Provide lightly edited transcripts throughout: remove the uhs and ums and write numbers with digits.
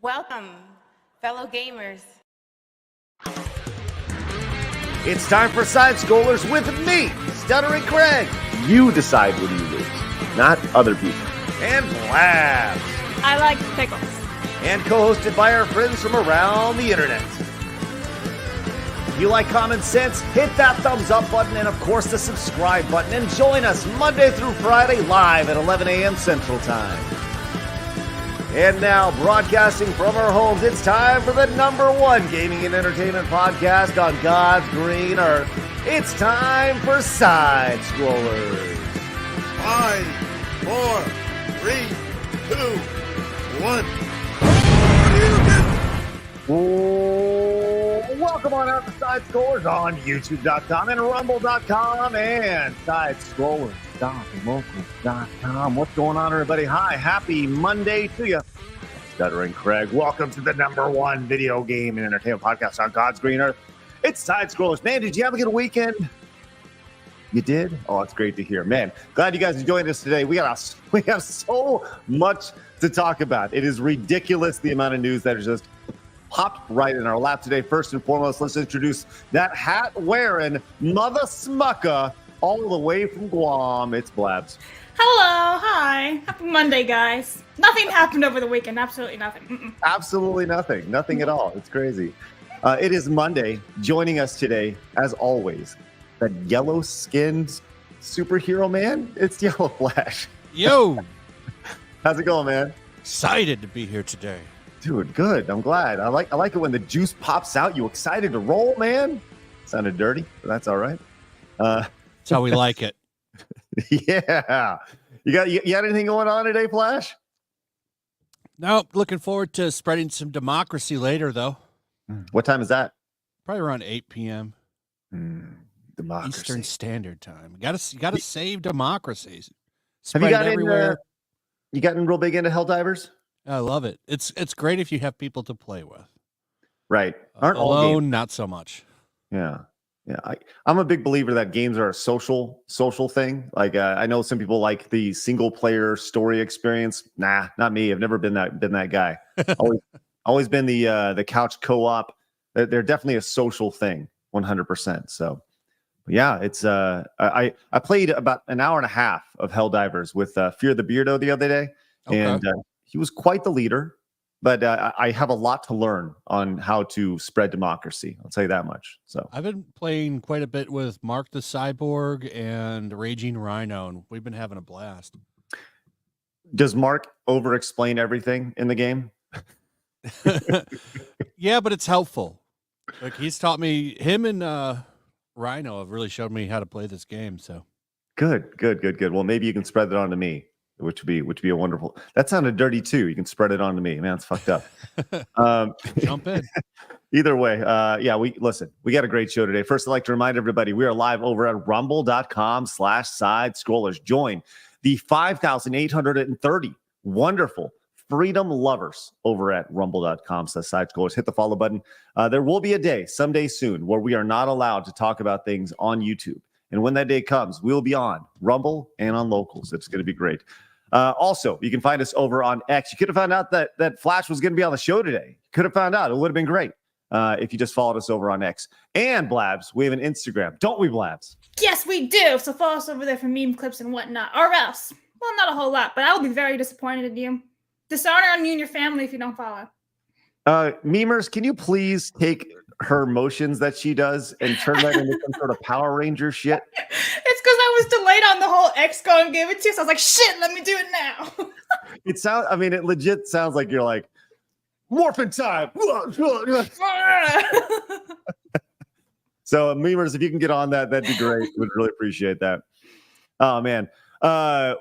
Welcome, fellow gamers. It's time for Side Scrollers with me, Stuttering Craig. You decide when you lose, not other people. And Blabs. I like pickles. And co-hosted by our friends from around the internet. If you like common sense, hit that thumbs up button and, of course, the subscribe button. And join us Monday through Friday live at 11 a.m. Central Time. And now, broadcasting from our homes, it's time for the #1 gaming and entertainment podcast on God's green earth. It's time for Side Scrollers. 5, 4, 3, 2, 1. Welcome on out to Side Scrollers on YouTube.com and Rumble.com and SideScrollers.locals.com. What's going on, everybody? Hi, happy Monday to you. Stuttering Craig. Welcome to the #1 video game and entertainment podcast on God's green earth. It's Side Scrollers. Man, did you have a good weekend? You did? Oh, it's great to hear. Man, glad you guys joined us today. We have so much to talk about. It is ridiculous the amount of news that is just popped right in our lap today. First and foremost, let's introduce that hat-wearing mother smucker all the way from Guam. It's Blabs. Hello, hi. Happy Monday, guys. Nothing happened over the weekend. Absolutely nothing. Absolutely nothing. Nothing at all. It's crazy. It is Monday. Joining us today, as always, that yellow-skinned superhero man. It's Yellow Flash. Yo! How's it going, man? Excited to be here today. Dude, good. I'm glad. I like it when the juice pops out. You excited to roll, man? Sounded dirty, but that's all right. That's how we like it. Yeah. You got anything going on today, Flash? No, looking forward to spreading some democracy later, though. What time is that? Probably around 8 p.m. Democracy. Eastern Standard Time. You gotta save democracies. Have you got everywhere. You gotten real big into Helldivers? I love it. It's great if you have people to play with. Right. Aren't all alone, games? not so much. Yeah. I'm a big believer that games are a social thing. Like I know some people like the single player story experience. Nah, not me. I've never been that guy. always been the couch co-op. They're definitely a social thing, 100%. So yeah, it's I played about an hour and a half of Helldivers with Fear the Beardo the other day, and he was quite the leader. But I have a lot to learn on how to spread democracy. I'll tell you that much. So I've been playing quite a bit with Mark the Cyborg and Raging Rhino, and we've been having a blast. Does Mark over-explain everything in the game? Yeah, but it's helpful. Like he's taught me. Him and Rhino have really showed me how to play this game. So good. Well, maybe you can spread it on to me. Which would be a wonderful. That sounded dirty too. You can spread it on to me, man. It's fucked up. Jump in. Either way, we got a great show today. First, I'd like to remind everybody we are live over at rumble.com/side scrollers. Join the 5,830 wonderful freedom lovers over at rumble.com/side scrollers. Hit the follow button. There will be a day someday soon where we are not allowed to talk about things on YouTube. And when that day comes, we'll be on Rumble and on Locals. It's going to be great. Also, you can find us over on X. You could have found out that Flash was going to be on the show today. Could have found out. It would have been great if you just followed us over on X. And Blabs, we have an Instagram. Don't we, Blabs? Yes, we do. So follow us over there for meme clips and whatnot. Or else. Well, not a whole lot, but I will be very disappointed in you. Dishonor on you and your family if you don't follow. Memers, can you please take her motions that she does and turn that into some sort of Power Ranger shit? It's because I was delayed on the whole X go and give it to you, so I was like, shit, let me do it now. It legit sounds like you're like, morphin' time. So, memers, if you can get on that, that'd be great. We'd really appreciate that. Oh, man.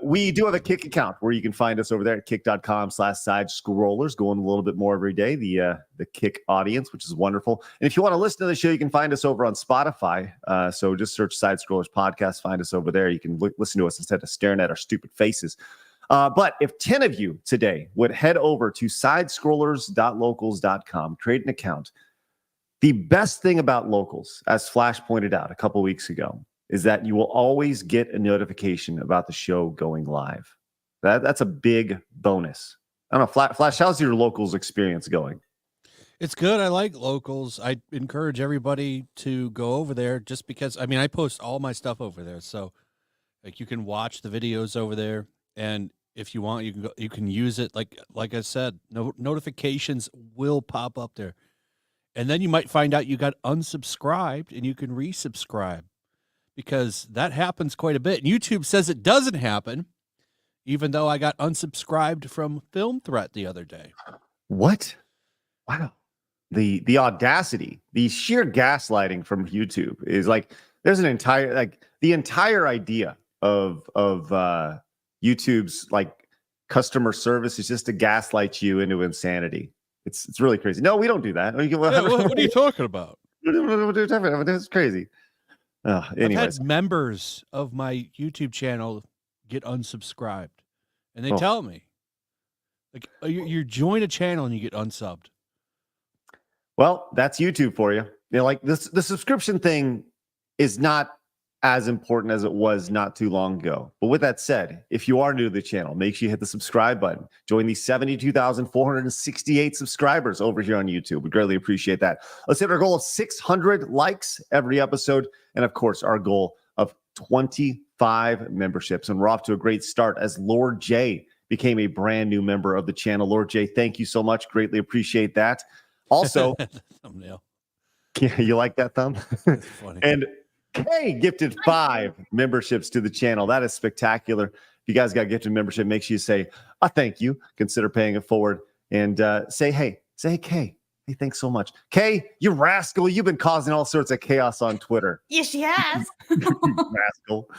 We do have a Kick account where you can find us over there at kick.com/side scrollers, going a little bit more every day, the Kick audience, which is wonderful. And if you want to listen to the show, you can find us over on Spotify. So just search Side Scrollers Podcast, find us over there. You can listen to us instead of staring at our stupid faces. But if 10 of you today would head over to sidescrollers.locals.com, create an account. The best thing about Locals, as Flash pointed out a couple weeks ago, is that you will always get a notification about the show going live. That's a big bonus. I don't know, Flash, how's your locals experience going? It's good. I like locals. I encourage everybody to go over there just because, I mean, I post all my stuff over there. So like you can watch the videos over there, and if you want, you can use it. Like I said, notifications will pop up there. And then you might find out you got unsubscribed and you can resubscribe, because that happens quite a bit. And YouTube says it doesn't happen, even though I got unsubscribed from Film Threat the other day. What? Wow. The audacity, the sheer gaslighting from YouTube is like, there's an entire, like the entire idea of YouTube's like customer service is just to gaslight you into insanity. It's really crazy. No, we don't do that. What are you talking about? That's crazy. Anyways. I've had members of my YouTube channel get unsubscribed, and they tell me, like, you join a channel and you get unsubbed. Well, that's YouTube for you. You know, like this, the subscription thing is not as important as it was not too long ago. But with that said, if you are new to the channel, make sure you hit the subscribe button. Join the 72,468 subscribers over here on YouTube. We greatly appreciate that. Let's hit our goal of 600 likes every episode. And of course, our goal of 25 memberships. And we're off to a great start as Lord J became a brand new member of the channel. Lord J, thank you so much. Greatly appreciate that. Also, thumbnail. Yeah, you like that thumb? That's funny. And Kay gifted 5 memberships to the channel. That is spectacular. If you guys got gifted membership, make sure you say a thank you. Consider paying it forward, and say hey, Kay. Hey, thanks so much. Kay, you rascal. You've been causing all sorts of chaos on Twitter. Yes, she has. Rascal.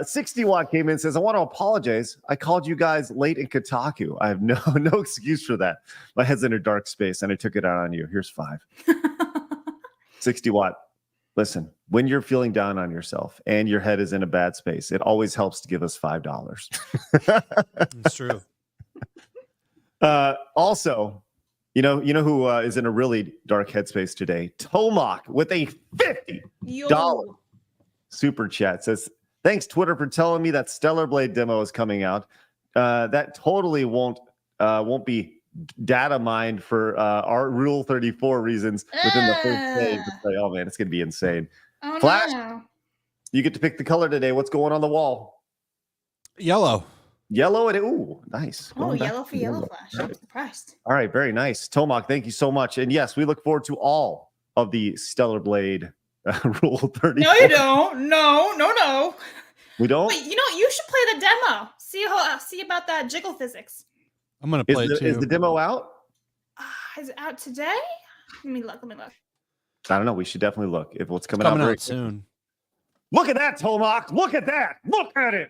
60 Watt came in and says, I want to apologize. I called you guys late in Kotaku. I have no excuse for that. My head's in a dark space and I took it out on you. Here's 5. 60 Watt. Listen, when you're feeling down on yourself and your head is in a bad space, it always helps to give us $5. It's true. Also, you know who is in a really dark headspace today? Tomac with a $50 super chat says, thanks, Twitter, for telling me that Stellar Blade demo is coming out. That totally won't be data mined for our Rule 34 reasons within the first day. Oh man, it's gonna be insane. Oh, Flash, no. you get to pick the color today. What's going on the wall? Yellow. Yellow and ooh, nice. Oh, Going back yellow to for yellow Flash. I'm surprised. All right, very nice. Tomac, thank you so much. And yes, we look forward to all of the Stellar Blade Rule 34. No, you don't. No. We don't? Wait, you should play the demo. See about that jiggle physics. I'm gonna play it too. Is the demo out? Is it out today? Let me look. I don't know. We should definitely look if what's coming Coming out out soon. Look at that, Tomac. Look at that. Look at it.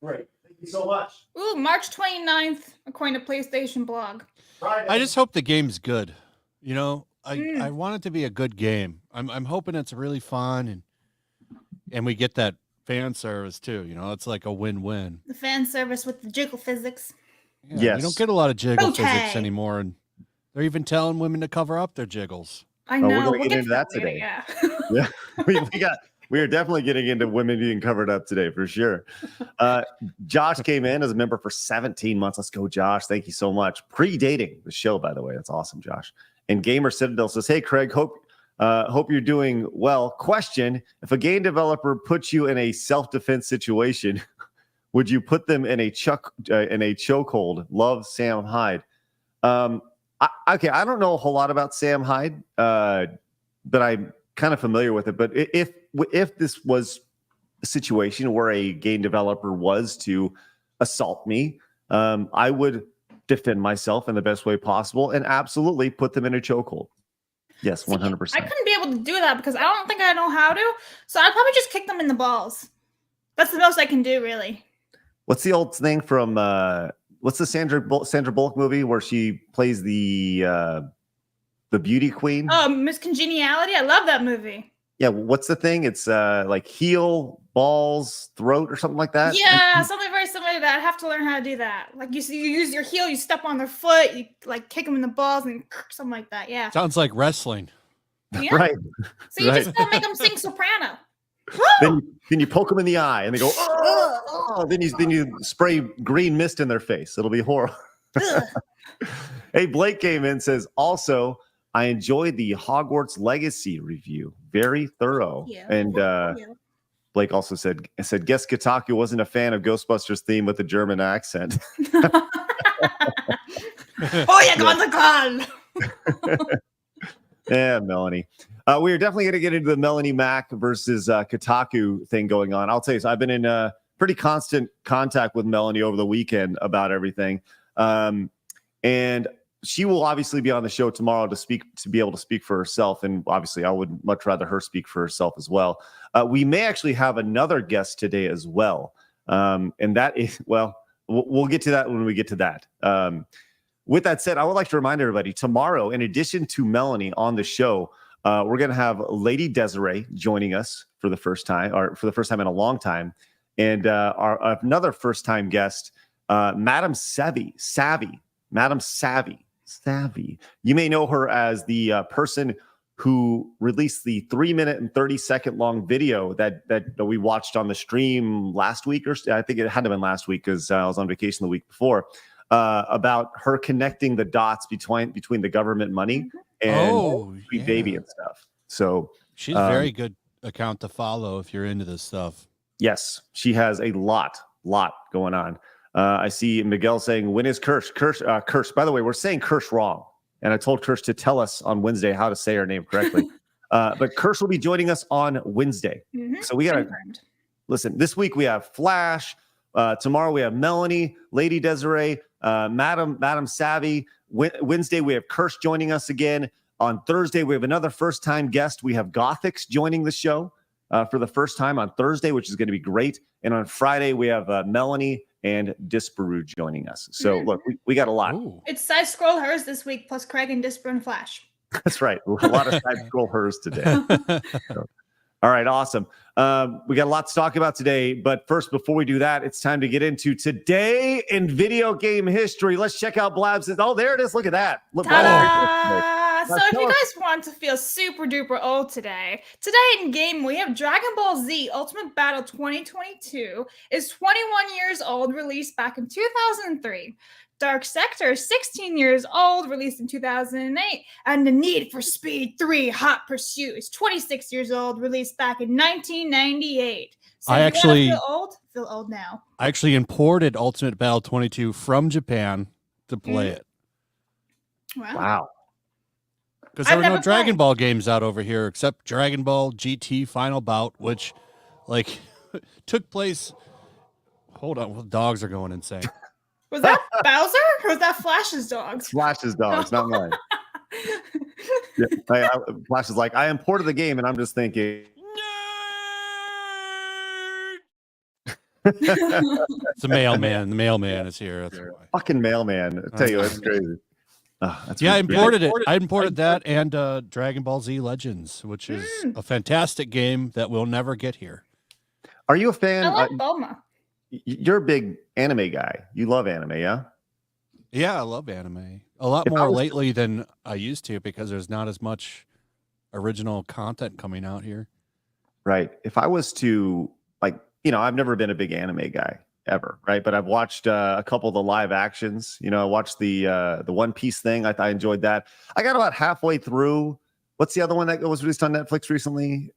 Great. Thank you so much. Ooh, March 29th, according to PlayStation blog. Friday. I just hope the game's good. I want it to be a good game. I'm hoping it's really fun and we get that fan service too. It's like a win-win. The fan service with the jiggle physics. Yeah, yes. We don't get a lot of jiggle Okay. physics anymore, and they're even telling women to cover up their jiggles. I know. we're gonna we'll get get into to that later, today. Yeah. We are definitely getting into women being covered up today for sure. Josh came in as a member for 17 months. Let's go, Josh. Thank you so much. Predating the show, by the way. That's awesome, Josh. And Gamer Citadel says, hey, Craig, hope you're doing well. Question, if a game developer puts you in a self-defense situation, would you put them in a chokehold? Love, Sam Hyde. Okay, I don't know a whole lot about Sam Hyde, but I'm kind of familiar with it. But if this was a situation where a game developer was to assault me, I would defend myself in the best way possible and absolutely put them in a chokehold. Yes, 100%. I couldn't be able to do that because I don't think I know how to. So I'd probably just kick them in the balls. That's the most I can do, really. What's the old thing from what's the Sandra Bullock movie where she plays the beauty queen? Oh, Miss Congeniality. I love that movie. Yeah, what's the thing? It's like heel, balls, throat, or something like that. Yeah, something very similar to that. I have to learn how to do that. Like you use your heel, you step on their foot, you like kick them in the balls, and something like that. Yeah. Sounds like wrestling. Yeah. Right. So you right. just make them sing soprano. Then you poke them in the eye, and they go. Oh! Then you spray green mist in their face. It'll be horrible. Ugh. Hey, Blake came in, says, also, I enjoyed the Hogwarts Legacy review. Very thorough. Yeah. And Blake also said, guess Kotaku wasn't a fan of Ghostbusters theme with the German accent. Oh, yeah, on the call. Yeah, Melanie. We are definitely going to get into the Melanie Mac versus Kotaku thing going on. I'll tell you, so I've been in pretty constant contact with Melanie over the weekend about everything. And she will obviously be on the show tomorrow to be able to speak for herself. And obviously, I would much rather her speak for herself as well. We may actually have another guest today as well. And that is, well, we'll get to that when we get to that. With that said, I would like to remind everybody tomorrow, in addition to Melanie on the show, we're going to have Lady Desiree joining us for the first time in a long time. And another first-time guest, Madam Savvy. You may know her as the person who released the 3-minute and 30-second long video that we watched on the stream last week, or I think it had to have been last week because I was on vacation the week before, about her connecting the dots between the government money and Sweet Baby and stuff. So she's a very good account to follow if you're into this stuff. Yes, she has a lot going on. I see Miguel saying, when is Kirsch? Kirsch, by the way, we're saying Kirsch wrong. And I told Kirsch to tell us on Wednesday how to say her name correctly. But Kirsch will be joining us on Wednesday. Mm-hmm. So we got to listen. This week we have Flash. Tomorrow we have Melanie, Lady Desiree, Madam Savvy. Wednesday we have Kirsch joining us again. On Thursday we have another first-time guest. We have Gothics joining the show for the first time on Thursday, which is going to be great. And on Friday we have Melanie and Disparu joining us. So look, we got a lot. Ooh. It's side scroll hers this week, plus Craig and Disparu and Flash. That's right. A lot of side scroll hers today. So, all right, awesome. We got a lot to talk about today, but first, before we do that, it's time to get into today in video game history. Let's check out Blabs. Oh, there it is. Look at that. Look. So if you guys want to feel super duper old today in game we have Dragon Ball Z Ultimate Battle 2022 is 21 years old, released back in 2003. Dark Sector is 16 years old, released in 2008. And The Need for Speed 3 Hot Pursuit is 26 years old, released back in 1998. So I actually feel old now. I actually imported Ultimate Battle 22 from Japan to play it. Wow. Because there were no Dragon Ball games out over here except Dragon Ball GT Final Bout, which took place. Hold on, well, dogs are going insane. Was that Bowser or was that Flash's dogs? Flash's dogs, not mine. Flash is like, I imported the game, and I'm just thinking. It's a mailman. The mailman is here. That's why. Fucking mailman. I tell you, that's crazy. I imported it. I imported that and Dragon Ball Z Legends, which is a fantastic game that will never get here. Are you a fan? I like Bulma. You're a big anime guy. You love anime, yeah? Yeah, I love anime. A lot more lately than I used to because there's not as much original content coming out here. Right. If I was to, I've never been a big anime guy ever, right? But I've watched a couple of the live actions. I watched the One Piece thing. I enjoyed that. I got about halfway through. What's the other one that was released on Netflix recently?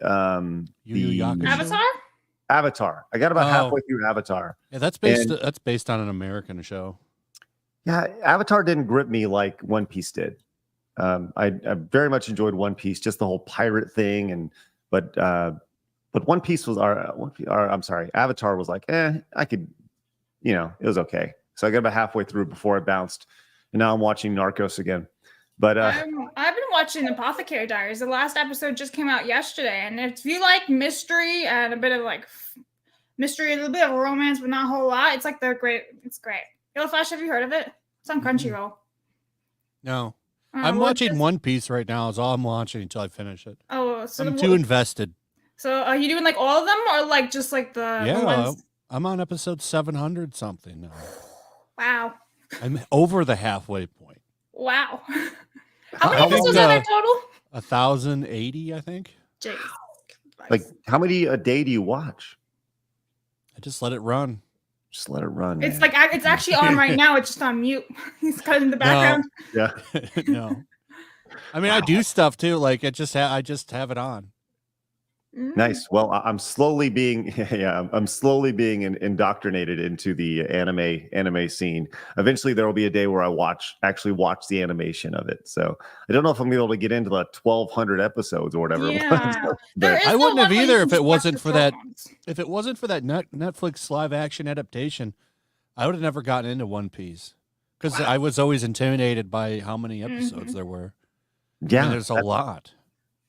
Avatar. I got about halfway through Avatar. Yeah, that's based on an American show. Yeah, Avatar didn't grip me like One Piece did. I very much enjoyed One Piece, just the whole pirate thing, but One Piece was Avatar was like, I could, it was okay. So I got about halfway through before I bounced, and now I'm watching Narcos again. But I've been watching Apothecary Diaries. The last episode just came out yesterday, and if you like mystery and a bit of mystery, a little bit of romance, but not a whole lot, it's they're great. It's great. Yellow Flash, have you heard of it? It's on Crunchyroll. No. I'm watching One Piece right now. Is all I'm watching until I finish it. Oh, so I'm too invested. So are you doing all of them, or just the ones? I'm on episode 700 something now. Wow. I'm over the halfway point. Wow. How many episodes are there total? 1,080, I think. Jeez. how many a day do you watch? I just let it run. Just let it run. It's man. like it's actually on right now. It's just on mute. He's cut in the background. Yeah. No. I mean, I do stuff too. Like I just have it on. Nice. Well, I'm slowly being I'm slowly being indoctrinated into the anime scene. Eventually, there will be a day where I actually watch the animation of it. So I don't know if I'm able to get into the 1,200 episodes or whatever. Yeah, But I wouldn't have either if it watch wasn't the for that. songs. If it wasn't for that Netflix live action adaptation, I would have never gotten into One Piece because I was always intimidated by how many episodes there were. yeah, I mean, there's a lot.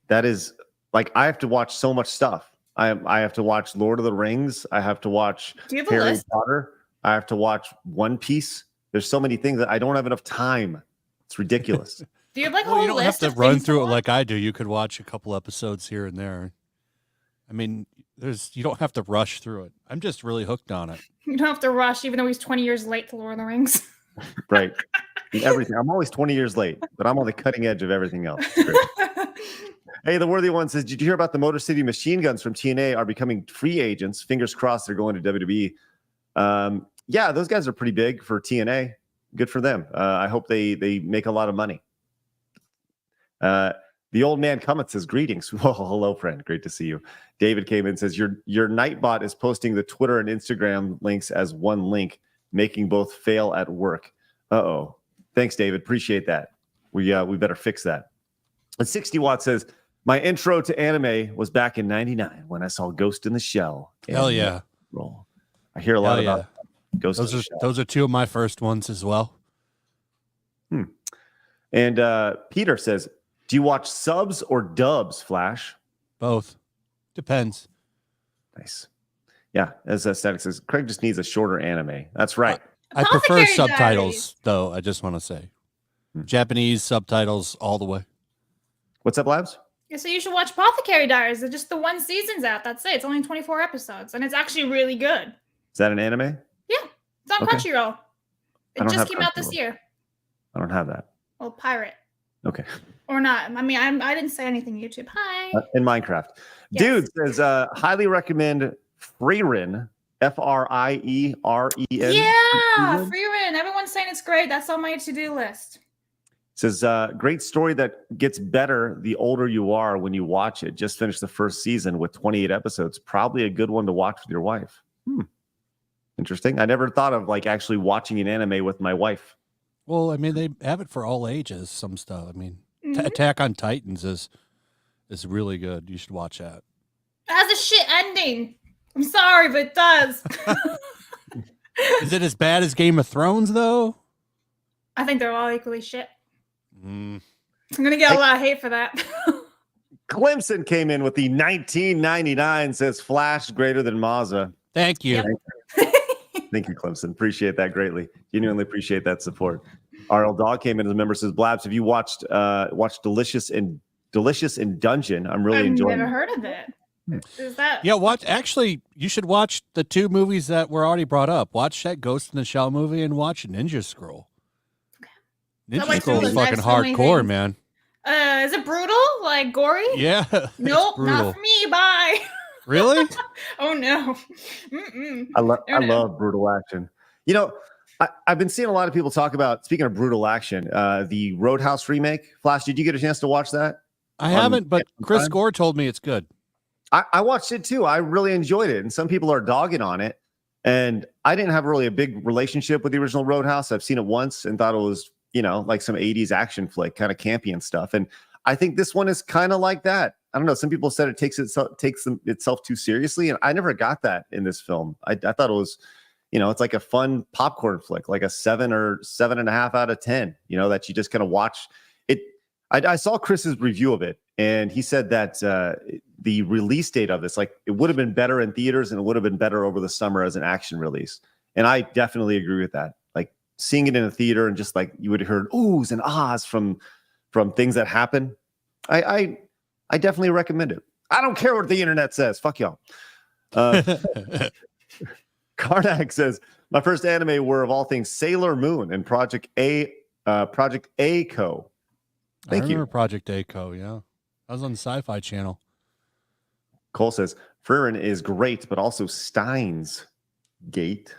that is like I have to watch so much stuff. I have to watch Lord of the Rings. I have to watch Do you have a Harry list? Potter. I have to watch One Piece. There's so many things that I don't have enough time. It's ridiculous. Do you have like a Well, whole you don't have list to of run things through it watch? like I do. You could watch a couple episodes here and there. I mean, you don't have to rush through it. I'm just really hooked on it. You don't have to rush, even though he's 20 years late to Lord of the Rings. Right. Everything. I'm always 20 years late, but I'm on the cutting edge of everything else. It's great. Hey, the worthy one says, did you hear about the Motor City Machine Guns from TNA are becoming free agents? Fingers crossed they're going to WWE. Yeah, those guys are pretty big for TNA. Good for them. I hope they make a lot of money. The old man Cummett says, greetings. Well, hello, friend. Great to see you. David came in and says, your Nightbot is posting the Twitter and Instagram links as one link, making both fail at work. Uh-oh. Thanks, David. Appreciate that. We better fix that. And 60 Watt says, my intro to anime was back in 99 when I saw Ghost in the Shell. Hell yeah. Roll. I hear a lot about Ghost in the Shell. Those are two of my first ones as well. And Peter says, do you watch subs or dubs, Flash? Both. Depends. Nice. Yeah, as Static says, Craig just needs a shorter anime. That's right. I prefer Apothecary subtitles, Diaries. though. I just want to say. Japanese subtitles all the way. What's up, Labs? Yeah, so you should watch Apothecary Diaries. They're just the one season's out. That's it. It's only 24 episodes, and it's actually really good. Is that an anime? Yeah, it's on Okay. Crunchyroll. I It don't just have came out this Crunchyroll. year. I don't have that. Well, pirate Okay. or not. I mean, I didn't say anything. YouTube. Hi. In Minecraft. Yes. Dude says, highly recommend Freerin, F-R-I-E-R-E-N. Yeah, Free Rin. Everyone's saying it's great. That's on my to-do list. Says, great story that gets better the older you are when you watch it. Just finished the first season with 28 episodes. Probably a good one to watch with your wife. Interesting. I never thought of like actually watching an anime with my wife. Well, I mean, they have it for all ages, some stuff. I mean, Mhm. Attack on Titans is really good. You should watch that. It has a shit ending. I'm sorry, but it does. Is it as bad as Game of Thrones, though? I think they're all equally shit. Mm. I'm gonna get a lot of hate for that. Clemson came in with the 1999, says Flash greater than Mazda. Thank you. Yep. Thank you, Clemson. Appreciate that greatly. Genuinely appreciate that support. RL Dog came in as a member, says, Blabs, have you watched Delicious in Dungeon? I'm really I've enjoying never it. heard of it. Is that? Yeah, actually, you should watch the two movies that were already brought up. Watch that Ghost in the Shell movie and watch Ninja Scroll. That Ninja like Scroll is those fucking next only hardcore, things. man. Is it brutal? Like gory? Yeah. it's Nope, brutal. not for me. Bye. Really? Oh no. Mm-mm. I Oh, no. love brutal action. You know, I've been seeing a lot of people talk about, speaking of brutal action, the Roadhouse remake. Flash, did you get a chance to watch that? I haven't, but Amazon Chris Prime? Gore told me it's good. I watched it too. I really enjoyed it. And some people are dogging on it. And I didn't have really a big relationship with the original Roadhouse. I've seen it once and thought it was, you know, like some 80s action flick, kind of campy and stuff. And I think this one is kind of like that. I don't know. Some people said it takes itself too seriously. And I never got that in this film. I thought it was, you know, it's like a fun popcorn flick, like a 7 or 7.5 out of 10, you know, that you just kind of watch it. I saw Chris's review of it, and he said that the release date of this, like, it would have been better in theaters and it would have been better over the summer as an action release. And I definitely agree with that. Like seeing it in a theater and just like you would have heard oohs and ahs from things that happen. I definitely recommend it. I don't care what the internet says. Fuck y'all. Karnak says, my first anime were of all things Sailor Moon and Project A-Co. Thank I you. remember Project A-Co, yeah. I was on the Sci-Fi Channel. Cole says, Freerin is great, but also Steins Gate.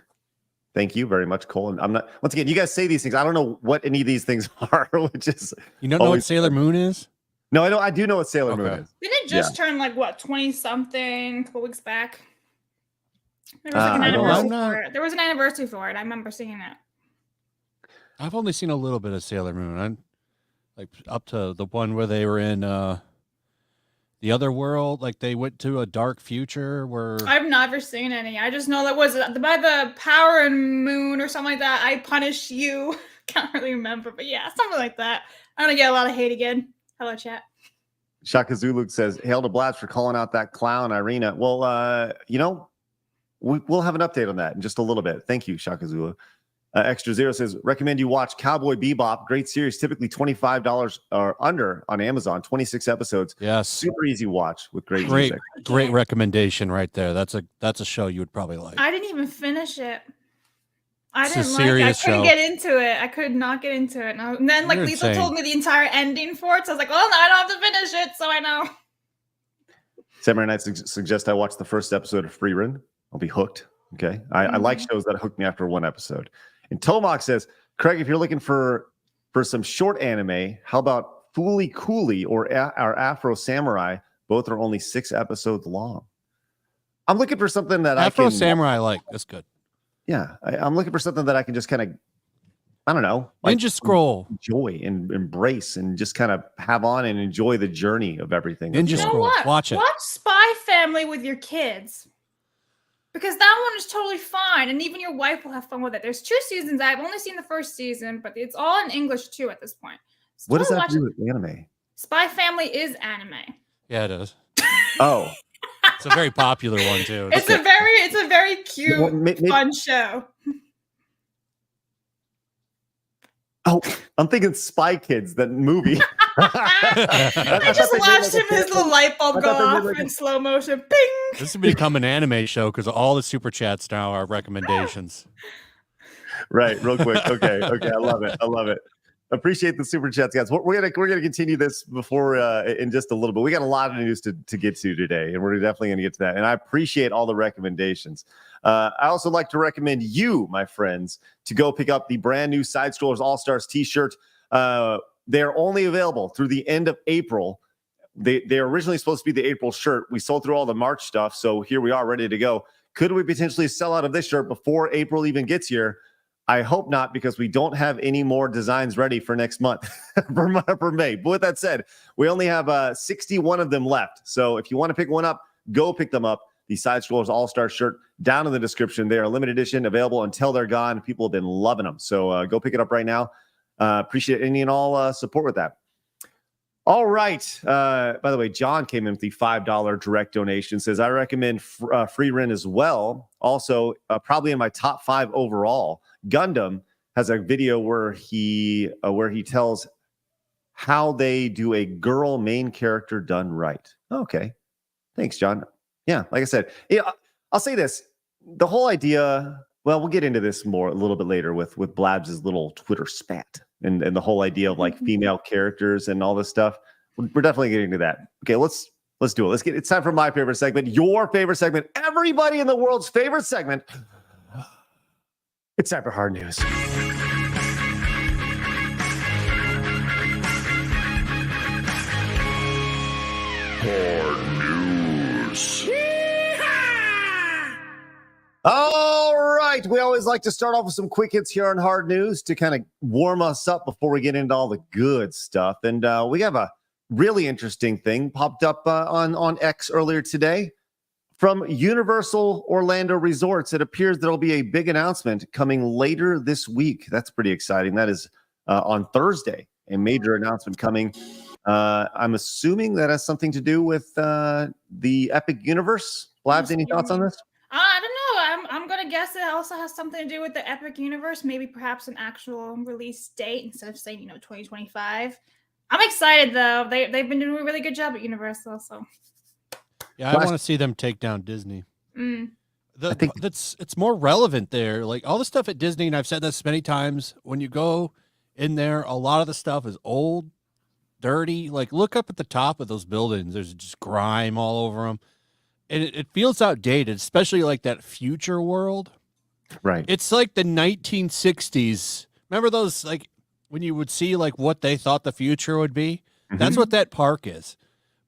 Thank you very much, Cole. And I'm not. Once again, you guys say these things. I don't know what any of these things are, which is You don't know what Sailor Moon is? No, I know. I do know what Sailor Moon is. Didn't it just turn like what 20-something a couple weeks back? There was like an I don't anniversary know. for it. There was an anniversary for it. I remember seeing it. I've only seen a little bit of Sailor Moon. I'm like up to the one where they were in the other world, like they went to a dark future where I've never seen any. I just know that was by the Power and Moon or something like that. I punish you. Can't really remember, but yeah, something like that. I'm gonna get a lot of hate again. Hello, chat. Shaka Zulu says, "Hail to Blabs for calling out that clown, Irena." Well, we'll have an update on that in just a little bit. Thank you, Shaka Zulu. Extra Zero says, recommend you watch Cowboy Bebop. Great series, typically $25 or under on Amazon. 26 episodes. yes, Super easy watch with great music. great recommendation right there. That's a show you would probably like. I didn't even finish it. I It's a didn't like it. I serious couldn't show. get into it. I could not get into it. And then like You're Lethal insane. told me the entire ending for it, so I was like, well, no, I don't have to finish it, so I know. Samurai Night suggest I watch the first episode of Free Run. I'll be hooked. Okay. I like shows that hook me after one episode. And Tomac says, Craig, if you're looking for some short anime, how about Fooly Cooley or Afro Samurai? Both are only 6 episodes long. I'm looking for something that Afro I can. Samurai, like that's good. Yeah, I'm looking for something that I can just kind of, I don't know, Ninja Scroll. enjoy and embrace and just kind of have on and enjoy the journey of everything. Ninja You know Scroll. what? Watch it. Watch Spy Family with your kids. Because that one is totally fine, and even your wife will have fun with it. There's 2 seasons. I've only seen the first season, but it's all in English too at this point. So What does totally that watch do it. with anime? Spy Family is anime. Yeah, it is. Oh, It's a very popular one too. It's a very cute, Well, maybe- fun show. oh, I'm thinking Spy Kids, that movie. I just watched him his little light bulb I go thought they off did like in slow motion. Bing! This has become an anime show because all the super chats now are recommendations. Right, real quick. Okay, I love it. Appreciate the super chats, guys. We're gonna continue this before in just a little bit. We got a lot of news to get to today, and we're definitely gonna get to that. And I appreciate all the recommendations. I also like to recommend you, my friends, to go pick up the brand new Side Scrollers All Stars T-shirt. They're only available through the end of April. They're originally supposed to be the April shirt. We sold through all the March stuff, so here we are, ready to go. Could we potentially sell out of this shirt before April even gets here? I hope not, because we don't have any more designs ready for next month for May. But with that said, we only have 61 of them left. So if you want to pick one up, go pick them up. The Side Scrollers All-Star shirt down in the description. They are limited edition, available until they're gone. People have been loving them. So go pick it up right now. Appreciate any and all support with that. All right. By the way, John came in with the $5 direct donation. Says, I recommend Free Rent as well. Also, probably in my top 5 overall. Gundam has a video where he tells how they do a girl main character done right. Okay. Thanks, John. Yeah, like I said, I'll say this. The whole idea, well, we'll get into this more a little bit later with Blabs' little Twitter spat and the whole idea of like female characters and all this stuff. We're definitely getting to that. Okay, let's do it. It's time for my favorite segment, your favorite segment, everybody in the world's favorite segment. It's time for hard news. All right. We always like to start off with some quick hits here on Hard News to kind of warm us up before we get into all the good stuff. And we have a really interesting thing popped up on X earlier today from Universal Orlando Resorts. It appears there'll be a big announcement coming later this week. That's pretty exciting. That is on Thursday, a major announcement coming. I'm assuming that has something to do with the Epic Universe. Blabs, any thoughts on this? I don't know. I'm gonna guess it also has something to do with the Epic Universe. Maybe perhaps an actual release date instead of saying 2025. I'm excited though. They've been doing a really good job at Universal. So Yeah, I want to see them take down Disney. mm. I think It's more relevant there. Like all the stuff at Disney, and I've said this many times, when you go in there, a lot of the stuff is old, dirty. Like look up at the top of those buildings. There's just grime all over them. And it feels outdated, especially like that future world Right. It's like the 1960s. Remember those, like, when you would see like what they thought the future would be? That's what that park is.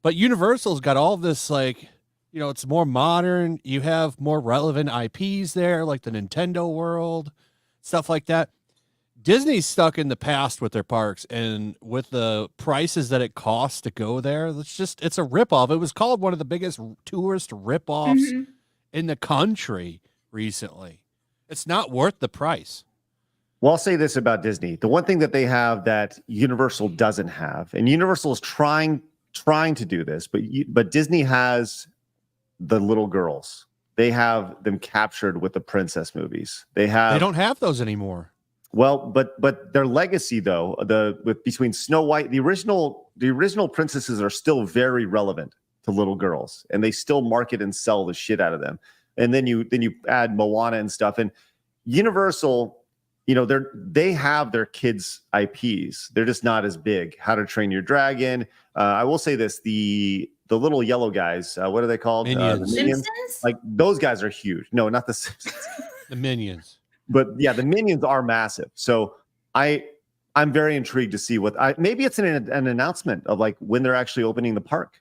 But Universal's got all this, like, you know, it's more modern. You have more relevant IPs there, like the Nintendo world, stuff like that. Disney's stuck in the past with their parks, and with the prices that it costs to go there, it's a ripoff. It was called one of the biggest tourist ripoffs in the country recently. It's not worth the price. Well, I'll say this about Disney. The one thing that they have that Universal doesn't have, and Universal is trying to do this, but Disney has the little girls. They have them captured with the princess movies. They don't have those anymore. Well, but their legacy though, between Snow White, the original princesses are still very relevant to little girls, and they still market and sell the shit out of them. And then you add Moana and stuff, and Universal, you know, they have their kids' IPs. They're just not as big. How to Train Your Dragon. I will say this: the little yellow guys, what are they called? Minions. The Minions. Simpsons? Like those guys are huge. No, not the Simpsons. The Minions. But yeah, the Minions are massive. So I'm very intrigued to see maybe it's an announcement of like when they're actually opening the park.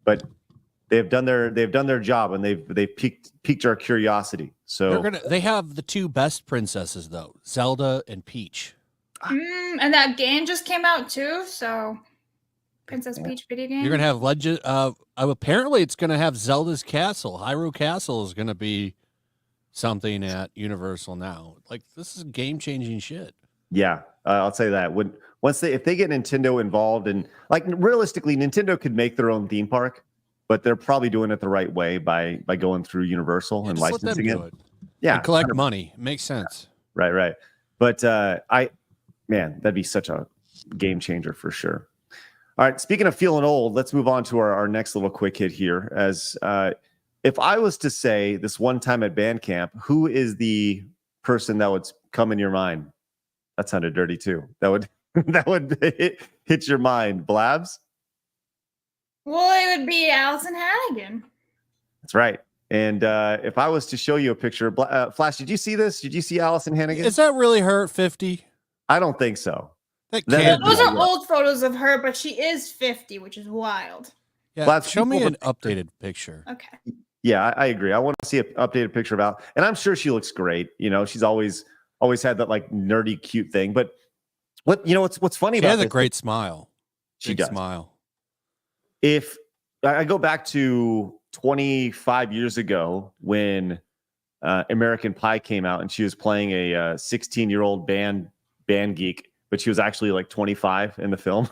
But they've done their job, and they've piqued our curiosity. So they have the two best princesses though, Zelda and Peach. And that game just came out too, so Princess Peach video game. You're gonna have Legend. Apparently, it's gonna have Zelda's Castle. Hyrule Castle is gonna be something at Universal now. Like, this is game-changing shit. Yeah, I'll say that. If they get Nintendo involved, and like realistically, Nintendo could make their own theme park, but they're probably doing it the right way by going through Universal and licensing it. Yeah, and collect money. Makes sense. Right. But that'd be such a game changer for sure. All right, speaking of feeling old, let's move on to our next little quick hit here. As if I was to say this one time at band camp, who is the person that would come in your mind? That sounded dirty too. That would hit your mind. Blabs? Well, it would be Allyson Hannigan. That's right. And if I was to show you a picture, Flash, did you see this? Did you see Allyson Hannigan? Is that really her at 50? I don't think so. Those are old photos of her, but she is 50, which is wild. Yeah, Blabs, show me an updated picture. Okay. Yeah, I agree. I want to see an updated picture of Al, and I'm sure she looks great. You know, she's always had that like nerdy, cute thing. But what's funny she about has this, a great smile. She Big does. Smile. If I go back to 25 years ago when American Pie came out, and she was playing a 16-year-old band geek, but she was actually like 25 in the film.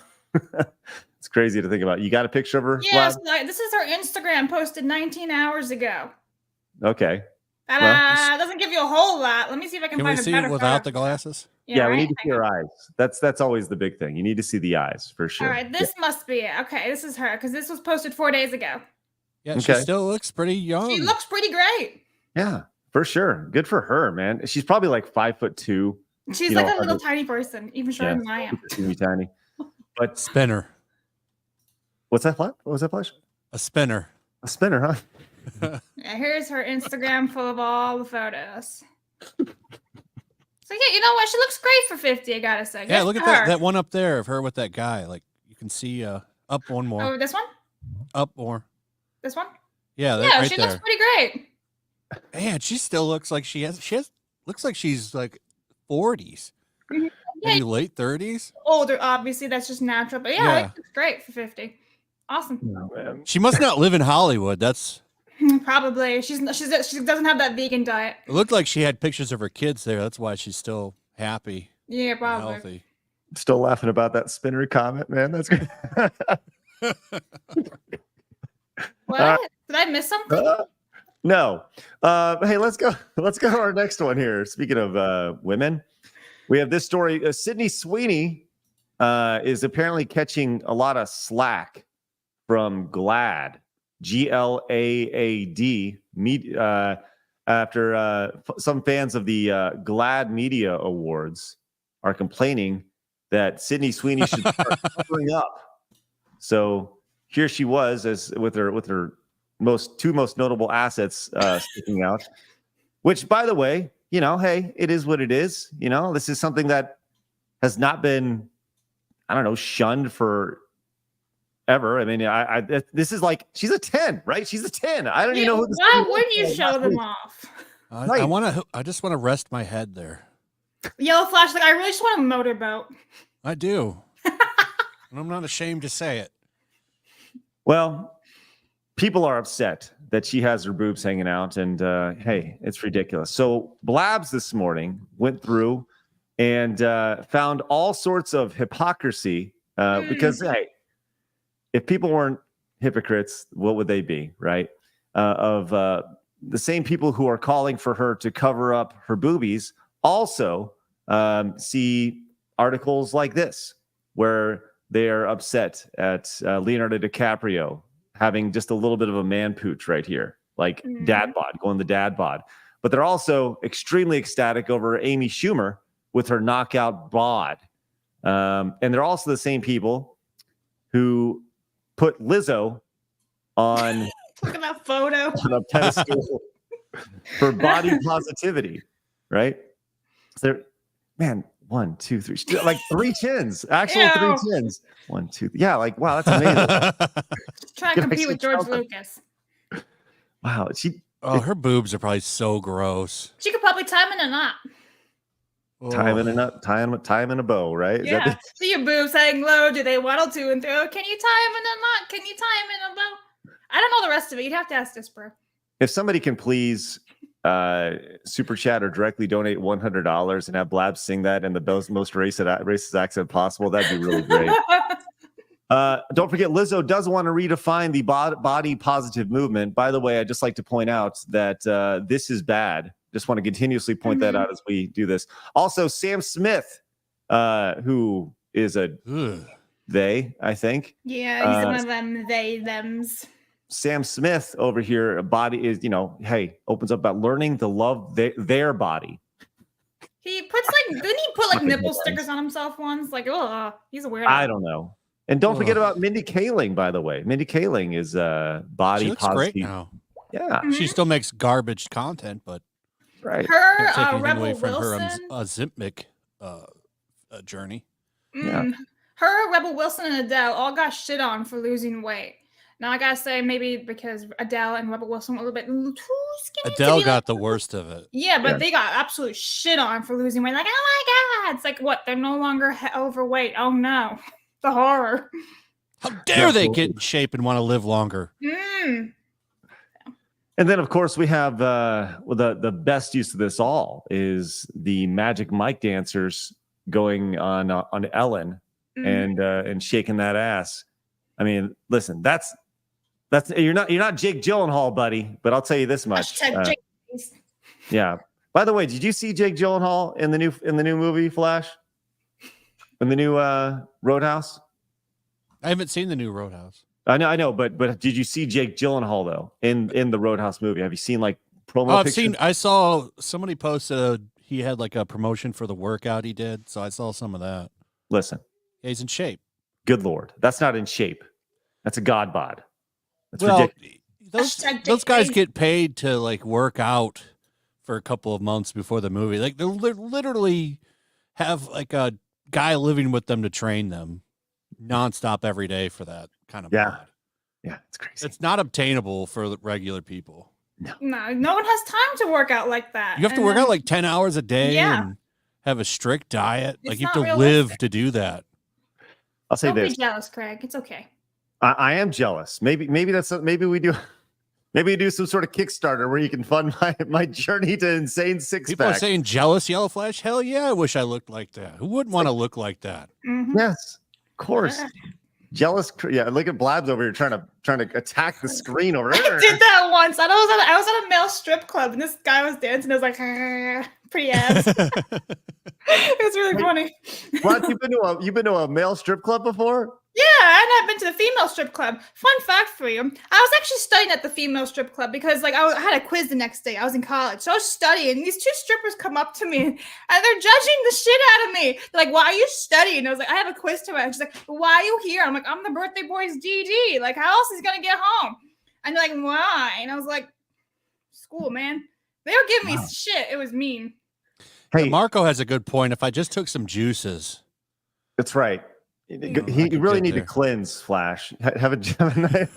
It's crazy to think about. You got a picture of her? Yeah, so this is her Instagram posted 19 hours ago. Okay. Well, doesn't give you a whole lot. Let me see if I can find a better see it without the glasses? Yeah, we need to see her eyes. That's always the big thing. You need to see the eyes for sure. All right, this must be it. Okay, this is her because this was posted 4 days ago. Yeah, okay. She still looks pretty young. She looks pretty great. Yeah, for sure. Good for her, man. She's probably like 5'2". She's like a little tiny person, even shorter than I am. Teeny tiny. But spinner. What's that? What was that flash? A spinner. A spinner, huh? Yeah, here's her Instagram full of all the photos. So yeah, you know what? She looks great for 50. I gotta say. Yeah, look at that one up there of her with that guy. Like, you can see up one more. Oh, this one? Up more. This one? Yeah, yeah, right she there. looks pretty great. Man, she still looks like looks like she's like 40s. Yeah, maybe late 30s. Older, obviously, that's just natural. But yeah, it looks great for 50. Awesome. Oh, she must not live in Hollywood. That's probably she doesn't have that vegan diet. It looked like she had pictures of her kids there. That's why she's still happy. Yeah, probably. Healthy. Still laughing about that spinner comment, man. That's good. What? Did I miss something? No. Hey, let's go to our next one here. Speaking of women, we have this story. Sydney Sweeney is apparently catching a lot of slack from GLAAD, GLAAD, after some fans of the GLAAD Media Awards are complaining that Sydney Sweeney should start covering up. So here she was with her two most notable assets sticking out. which, by the way, hey, it is what it is. This is something that has not been, I don't know, shunned for ever. I mean, this is like, she's a 10, right? She's a 10. I don't even know who this Why wouldn't you show them off? I just want to rest my head there. Yellow Flash, like, I really just want a motorboat. I do. And I'm not ashamed to say it. Well, people are upset that she has her boobs hanging out, and hey, it's ridiculous. So Blabs this morning went through and found all sorts of hypocrisy because, hey, if people weren't hypocrites, what would they be, right? Of the same people who are calling for her to cover up her boobies also see articles like this, where they are upset at Leonardo DiCaprio having just a little bit of a man pooch right here, like dad bod, going the dad bod. But they're also extremely ecstatic over Amy Schumer with her knockout bod. And they're also the same people who put Lizzo on Look at that photo. on a pedestal for body positivity, right? So there, man, 1, 2, 3, like 3 chins, actual 3 chins. 1, 2, yeah, like wow, that's amazing. Trying to compete with George Lucas. Wow, her boobs are probably so gross. She could probably tie them in a knot. tie them in a nut, tie them in a bow, right? Yeah. See your boobs hang low. Do they waddle to and through? Can you tie them in a knot? Can you tie them in a bow? I don't know the rest of it. You'd have to ask Disper. If somebody can please super chat or directly donate $100 and have Blab sing that in the most racist accent possible, that'd be really great. Don't forget, Lizzo does want to redefine the body positive movement. By the way, I'd just like to point out that this is bad. Just want to continuously point that out as we do this. Also, Sam Smith, who is a they, I think. Yeah, he's one of them thems. Sam Smith over here, a body is, hey, opens up about learning to love their body. He puts didn't he put nipple stickers on himself once? Like, oh, he's a weirdo. I don't know. And don't forget about Mindy Kaling, by the way. Mindy Kaling is body positive. Great now. Yeah. She still makes garbage content, but right. Her Rebel Wilson. Her Zipmic journey. Yeah. Her, Rebel Wilson, and Adele all got shit on for losing weight. Now I gotta say, maybe because Adele and Rebel Wilson were a little bit too skinny. Adele got the worst of it. Yeah, but they got absolute shit on for losing weight. Like, oh my god, it's like what? They're no longer overweight. Oh no, the horror. How dare they get in shape and want to live longer? And then, of course, we have the best use of this all is the Magic Mike dancers going on Ellen and shaking that ass. I mean, listen, that's you're not Jake Gyllenhaal, buddy, but I'll tell you this much. Yeah. By the way, did you see Jake Gyllenhaal in the new movie Flash? In the new Roadhouse? I haven't seen the new Roadhouse. I know, but did you see Jake Gyllenhaal though in the Roadhouse movie? Have you seen like promo pictures? I saw somebody posted he had like a promotion for the workout he did, so I saw some of that. Listen, he's in shape. Good Lord, that's not in shape. That's a god bod. That's ridiculous. Those guys get paid to like work out for a couple of months before the movie. Like they literally have like a guy living with them to train them nonstop every day for that kind of bod. Yeah, it's crazy. It's not obtainable for regular people. No one has time to work out like that. You have to work out like 10 hours a day and have a strict diet. Like you have to live to do that. I'll say Don't this. be jealous, Craig. It's okay. I am jealous. Maybe we do some sort of Kickstarter where you can fund my journey to insane six-pack. People are saying jealous, Yellow Flash. Hell yeah, I wish I looked like that. Who wouldn't want to look like that? Yes, of course. Jealous. Yeah, look at Blabs over here trying to attack the screen over there. I did that once. I was at a male strip club and this guy was dancing. I was like, pretty ass. It was really funny. What? You've been to a male strip club before? Yeah, and I've been to the female strip club. Fun fact for you. I was actually studying at the female strip club because I had a quiz the next day. I was in college. So I was studying. These two strippers come up to me and they're judging the shit out of me. They're like, why are you studying? I was like, I have a quiz tomorrow. And she's like, why are you here? I'm like, I'm the birthday boy's DD. Like, how else is he going to get home? And they're like, why? And I was like, school, man. They were giving me shit. It was mean. Hey, Marco has a good point. If I just took some juices. that's right. He really need to cleanse, Flash. Have a nice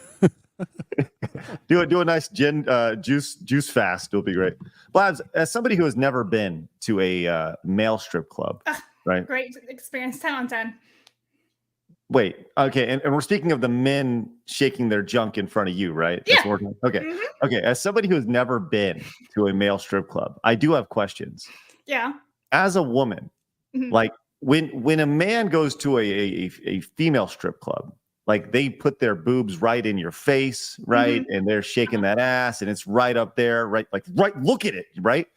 do a nice juice fast. It'll be great. Blabs, as somebody who has never been to a male strip club, right? Great experience. 10 on 10. Wait, okay, and we're speaking of the men shaking their junk in front of you, right? Yeah. Okay. Mm-hmm. Okay. As somebody who has never been to a male strip club, I do have questions. Yeah. As a woman, like when a man goes to a female strip club, like they put their boobs right in your face, right, and they're shaking that ass, and it's right up there, right, like right. Look at it, right?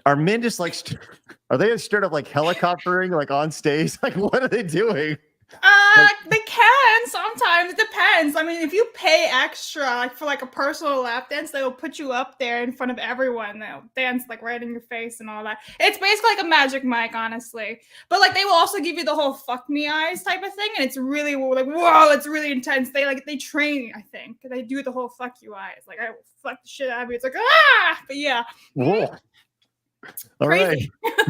Are men just like, are they straight up like helicoptering, like on stage? Like, what are they doing? They can sometimes. It depends. I mean, if you pay extra, like for like a personal lap dance, they will put you up there in front of everyone. They'll dance like right in your face and all that. It's basically like a magic mic, honestly. But like they will also give you the whole "fuck me" eyes type of thing, and it's really like whoa, it's really intense. They train. I think they do the whole "fuck you" eyes. Like I will fuck the shit out of you. It's like but yeah. Whoa. All crazy. Right.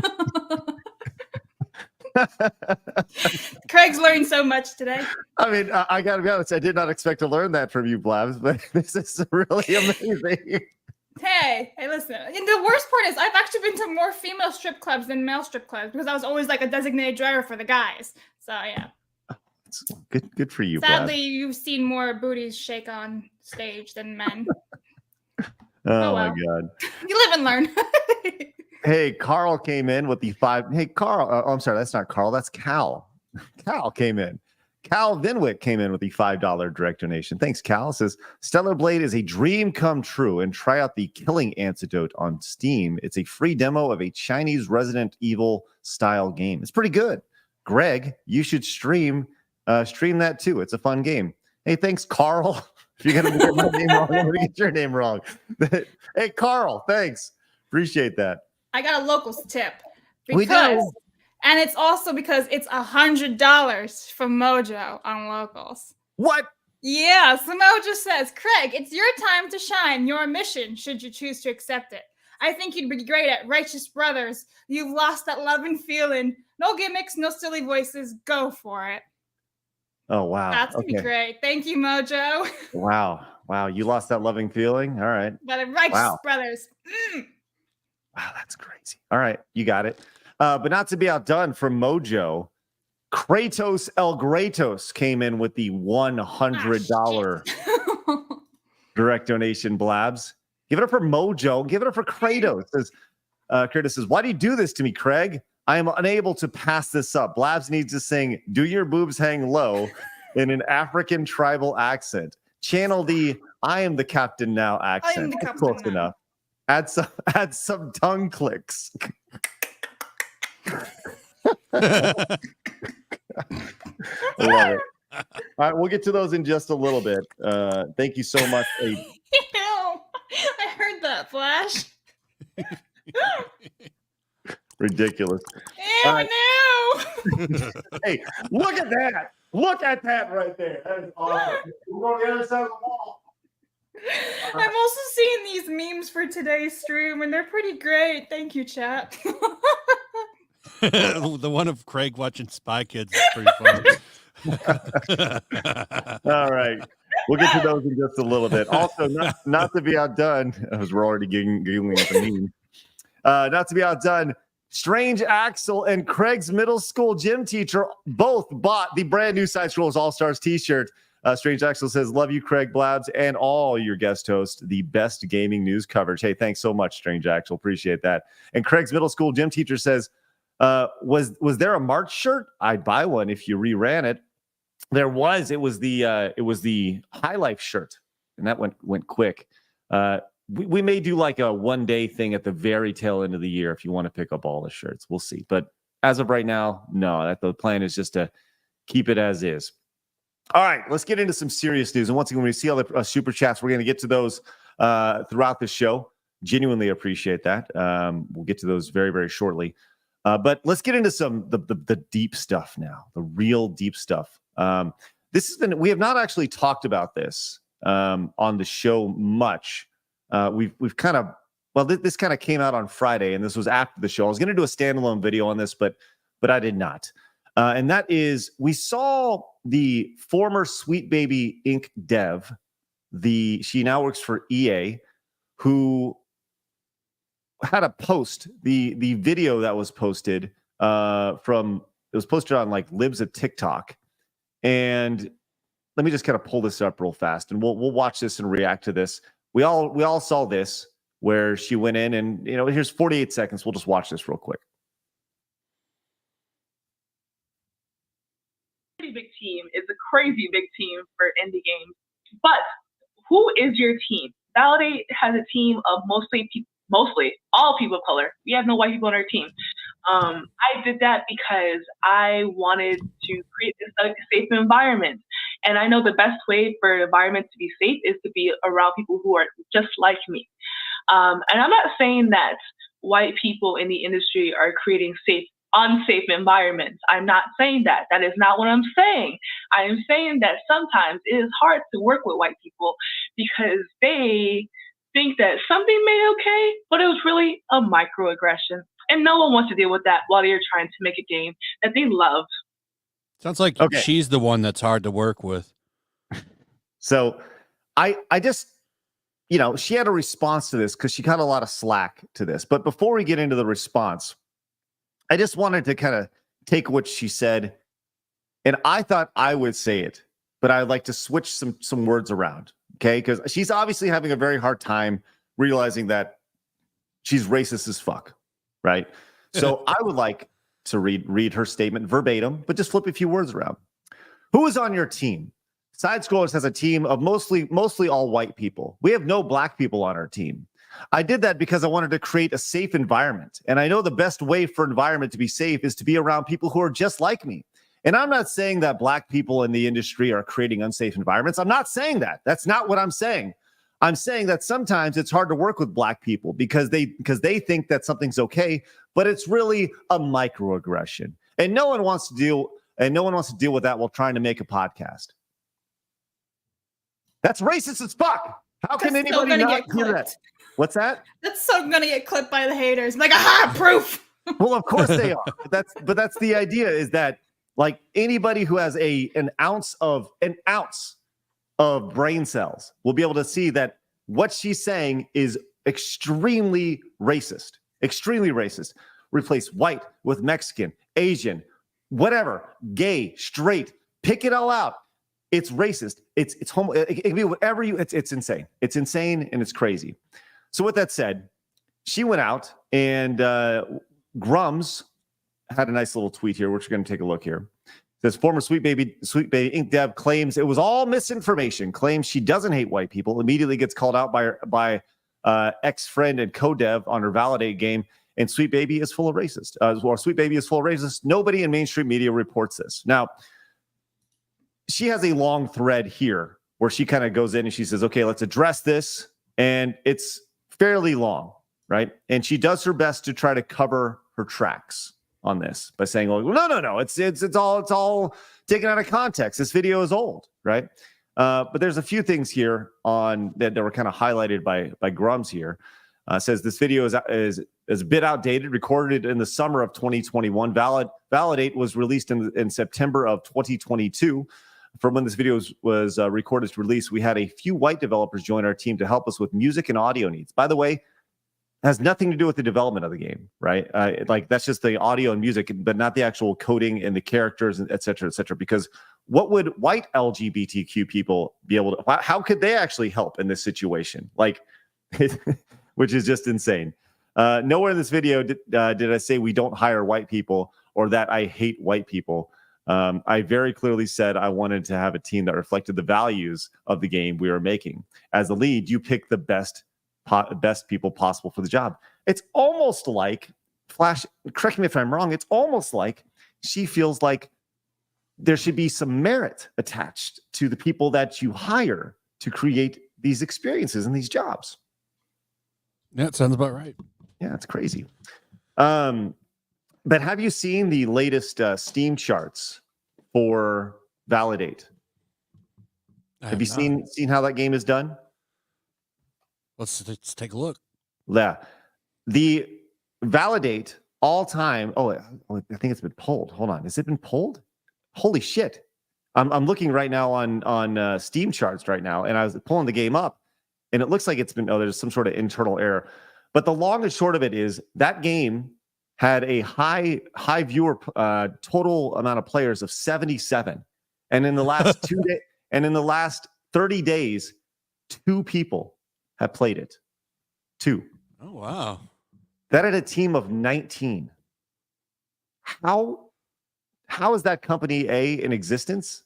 Craig's learned so much today. I mean, I got to be honest. I did not expect to learn that from you, Blabs, but this is really amazing. Hey, listen. And the worst part is I've actually been to more female strip clubs than male strip clubs because I was always like a designated driver for the guys. So yeah. It's good for you. Sadly, Blabs. you've seen more booties shake on stage than men. Oh my God. You live and learn. Hey, Carl came in with the 5. Hey, Carl. I'm sorry. That's not Carl. That's Cal. Cal came in. Cal Vinwick came in with the $5 direct donation. Thanks, Cal. Says, Stellar Blade is a dream come true, and try out the Killing Antidote on Steam. It's a free demo of a Chinese Resident Evil style game. It's pretty good. Greg, you should stream that too. It's a fun game. Hey, thanks, Carl. If you're going to get my name wrong, I'm going to get your name wrong. Hey, Carl, thanks. Appreciate that. I got a locals tip. We do. And it's also because it's $100 from Mojo on locals. What? Yeah, so Mojo says, Craig, it's your time to shine. Your mission, should you choose to accept it. I think you'd be great at Righteous Brothers. You've lost that love and feeling. No gimmicks, no silly voices. Go for it. Oh, wow. That's going to be great. Thank you, Mojo. Wow. You lost that loving feeling? All right. But Righteous Brothers. Wow, that's crazy. All right, you got it. But not to be outdone from Mojo, Kratos El Gratos came in with the $100 direct donation, Blabs. Give it up for Mojo. Give it up for Kratos. Kratos says, why do you do this to me, Craig? I am unable to pass this up. Blabs needs to sing Do Your Boobs Hang Low in an African tribal accent. Channel the I am the captain now accent. Close enough. Add some tongue clicks. I love it. All right, we'll get to those in just a little bit. Thank you so much. I heard that, Flash. Ridiculous. Ew, no. Hey, look at that. Look at that right there. That is awesome. We're going to the other side of the wall. I'm also seeing these memes for today's stream, and they're pretty great. Thank you, chat. The one of Craig watching Spy Kids is pretty funny. All right. We'll get to those in just a little bit. Also, not to be outdone, as we're already giggling at the meme. Not to be outdone, Strange Axel and Craig's middle school gym teacher both bought the brand new Side Scrollers All-Stars t-shirt. Strange Axel says, love you, Craig, Blabs, and all your guest hosts. The best gaming news coverage. Hey, thanks so much, Strange Axel. Appreciate that. And Craig's middle school gym teacher says, was there a March shirt? I'd buy one if you reran it. There was. It was the High Life shirt, and that went quick. We may do like a one-day thing at the very tail end of the year if you want to pick up all the shirts. We'll see. But as of right now, no. The plan is just to keep it as is. All right, let's get into some serious news. And once again, when we see all the super chats, we're going to get to those throughout the show. Genuinely appreciate that. We'll get to those very, very shortly. But let's get into some the deep stuff now, the real deep stuff. We have not actually talked about this on the show much. we've kind of, well, this kind of came out on Friday, and this was after the show. I was going to do a standalone video on this, but I did not. And that is, we saw the former Sweet Baby Inc. dev, she now works for EA, who had a post, the video that was posted it was posted on like Libs of TikTok. And let me just kind of pull this up real fast, and we'll watch this and react to this. We all saw this, where she went in, and here's 48 seconds. We'll just watch this real quick. Pretty big team. It's a crazy big team for indie games. But who is your team? Validate has a team of mostly all people of color. We have no white people on our team. I did that because I wanted to create a safe environment. And I know the best way for an environment to be safe is to be around people who are just like me. And I'm not saying that white people in the industry are creating unsafe environments. I'm not saying that. That is not what I'm saying. I am saying that sometimes it is hard to work with white people because they think that something made okay, but it was really a microaggression. And no one wants to deal with that while they're trying to make a game that they love. Sounds like she's the one that's hard to work with. So I just, she had a response to this because she got a lot of slack to this. But before we get into the response, I just wanted to kind of take what she said, and I thought I would say it, but I'd like to switch some words around, okay? Because she's obviously having a very hard time realizing that she's racist as fuck, right? So I would like to read her statement verbatim, but just flip a few words around. Who is on your team? Side Scrollers has a team of mostly all white people. We have no black people on our team. I did that because I wanted to create a safe environment. And I know the best way for an environment to be safe is to be around people who are just like me. And I'm not saying that black people in the industry are creating unsafe environments. I'm not saying that. That's not what I'm saying. I'm saying that sometimes it's hard to work with black people because they think that something's okay, but it's really a microaggression. And no one wants to deal with that while trying to make a podcast. That's racist as fuck. How can anybody not hear that? What's that? That's so gonna get clipped by the haters. I'm like, aha, proof. Well, of course they are. But that's the idea, is that like anybody who has an ounce of brain cells will be able to see that what she's saying is extremely racist. Extremely racist. Replace white with Mexican, Asian, whatever, gay, straight, pick it all out. It's racist. It's homo. It can be whatever it's insane. It's insane and it's crazy. So with that said, she went out, and Grums had a nice little tweet here, which we're going to take a look here. It says, former Sweet Baby Inc. dev claims it was all misinformation, claims she doesn't hate white people, immediately gets called out by ex-friend and co-dev on her Validate game, and Sweet Baby is full of racist. Sweet Baby is full of racist. Nobody in mainstream media reports this. Now, she has a long thread here where she kind of goes in and she says, okay, let's address this. And it's fairly long, right? And she does her best to try to cover her tracks on this by saying, "Oh, no, it's all taken out of context. This video is old, right?" But there's a few things here on that were kind of highlighted by Grums here. Says this video is a bit outdated, recorded in the summer of 2021. Validate was released in September of 2022. From when this video was recorded to release, we had a few white developers join our team to help us with music and audio needs. By the way, it has nothing to do with the development of the game, right? Like that's just the audio and music, but not the actual coding and the characters, and et cetera, because what would white LGBTQ people be able to, how could they actually help in this situation? Like, which is just insane. Nowhere in this video did I say we don't hire white people or that I hate white people. I very clearly said I wanted to have a team that reflected the values of the game we were making. As a lead, you pick the best people possible for the job. It's almost like, Flash, correct me if I'm wrong, it's almost like she feels like there should be some merit attached to the people that you hire to create these experiences and these jobs. Yeah, it sounds about right. Yeah, it's crazy. But have you seen the latest Steam charts for Validate? Have you seen how that game is done? Let's take a look. Yeah. The validate all time. Oh, I think it's been pulled. Hold on. Has it been pulled? Holy shit. I'm looking right now on Steam charts right now, and I was pulling the game up, and it looks like it's been, there's some sort of internal error. But the long and short of it is that game had a high viewer total amount of players of 77. And in the last 2 days, and in the last 30 days, 2 people have played it. 2. Oh, wow. That had a team of 19. How is that company in existence?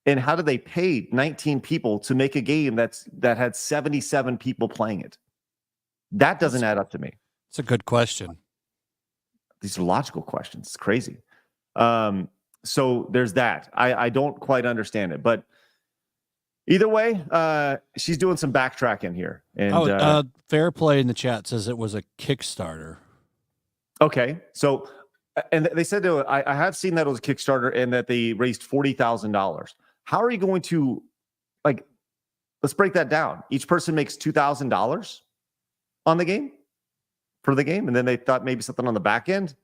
And how do they pay 19 people to make a game that had 77 people playing it? That doesn't add up to me. It's a good question. These are logical questions. It's crazy. So there's that. I don't quite understand it, but either way, she's doing some backtracking here. And Fair Play in the chat says it was a Kickstarter. Okay, so and they said I have seen that it was a Kickstarter and that they raised $40,000. How are you going to, like, let's break that down. Each person makes $2,000 on the game for the game, and then they thought maybe something on the back end.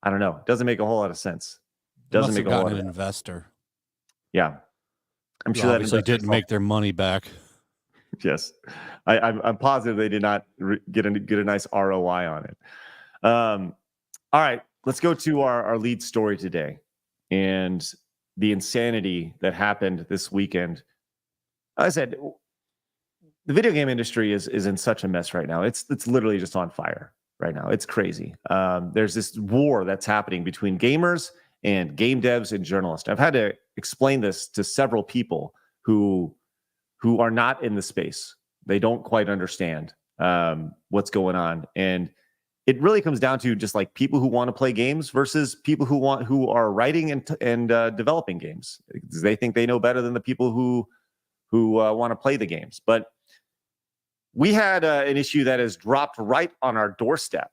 I don't know. It doesn't make a whole lot of sense. Doesn't make a whole lot of sense. An investor. Yeah, I'm sure that obviously didn't make their money back. Yes, I'm positive they did not get a nice ROI on it. All right, let's go to our lead story today, and the insanity that happened this weekend. Like I said, the video game industry is in such a mess right now. It's literally just on fire right now. It's crazy. There's this war that's happening between gamers and game devs and journalists. I've had to explain this to several people who are not in the space. They don't quite understand what's going on, and it really comes down to just like people who want to play games versus people who are writing and developing games. They think they know better than the people who want to play the games. But we had an issue that has dropped right on our doorstep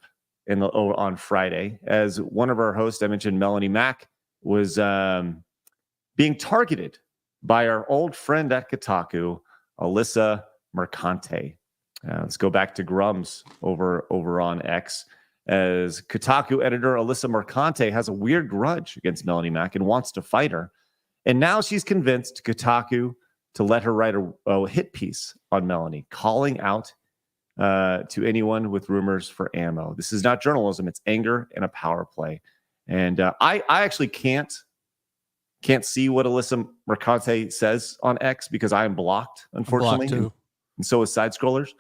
on Friday, as one of our hosts, I mentioned Melonie Mac, was being targeted by our old friend at Kotaku, Alyssa Mercante. Let's go back to Grums over on X, as Kotaku editor Alyssa Mercante has a weird grudge against Melonie Mac and wants to fight her. And now she's convinced Kotaku to let her write a hit piece on Melonie, calling out to anyone with rumors for ammo. This is not journalism. It's anger and a power play. And I actually can't see what Alyssa Mercante says on X because I am blocked, unfortunately. I'm blocked too. And so is Side Scrollers.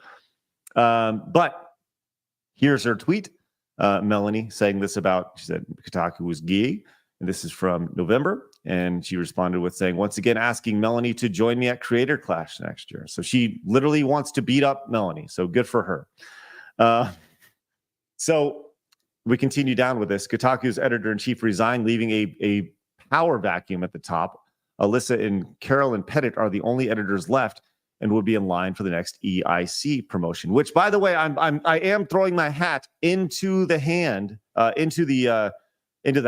But here's her tweet. Melonie saying this she said Kotaku was gay. And this is from November. And she responded with saying, once again, asking Melonie to join me at Creator Clash next year. So she literally wants to beat up Melonie. So good for her. So we continue down with this. Kotaku's editor-in-chief resigned, leaving a power vacuum at the top. Alyssa and Carolyn Pettit are the only editors left and would be in line for the next EIC promotion, which, by the way, I am throwing my hat into the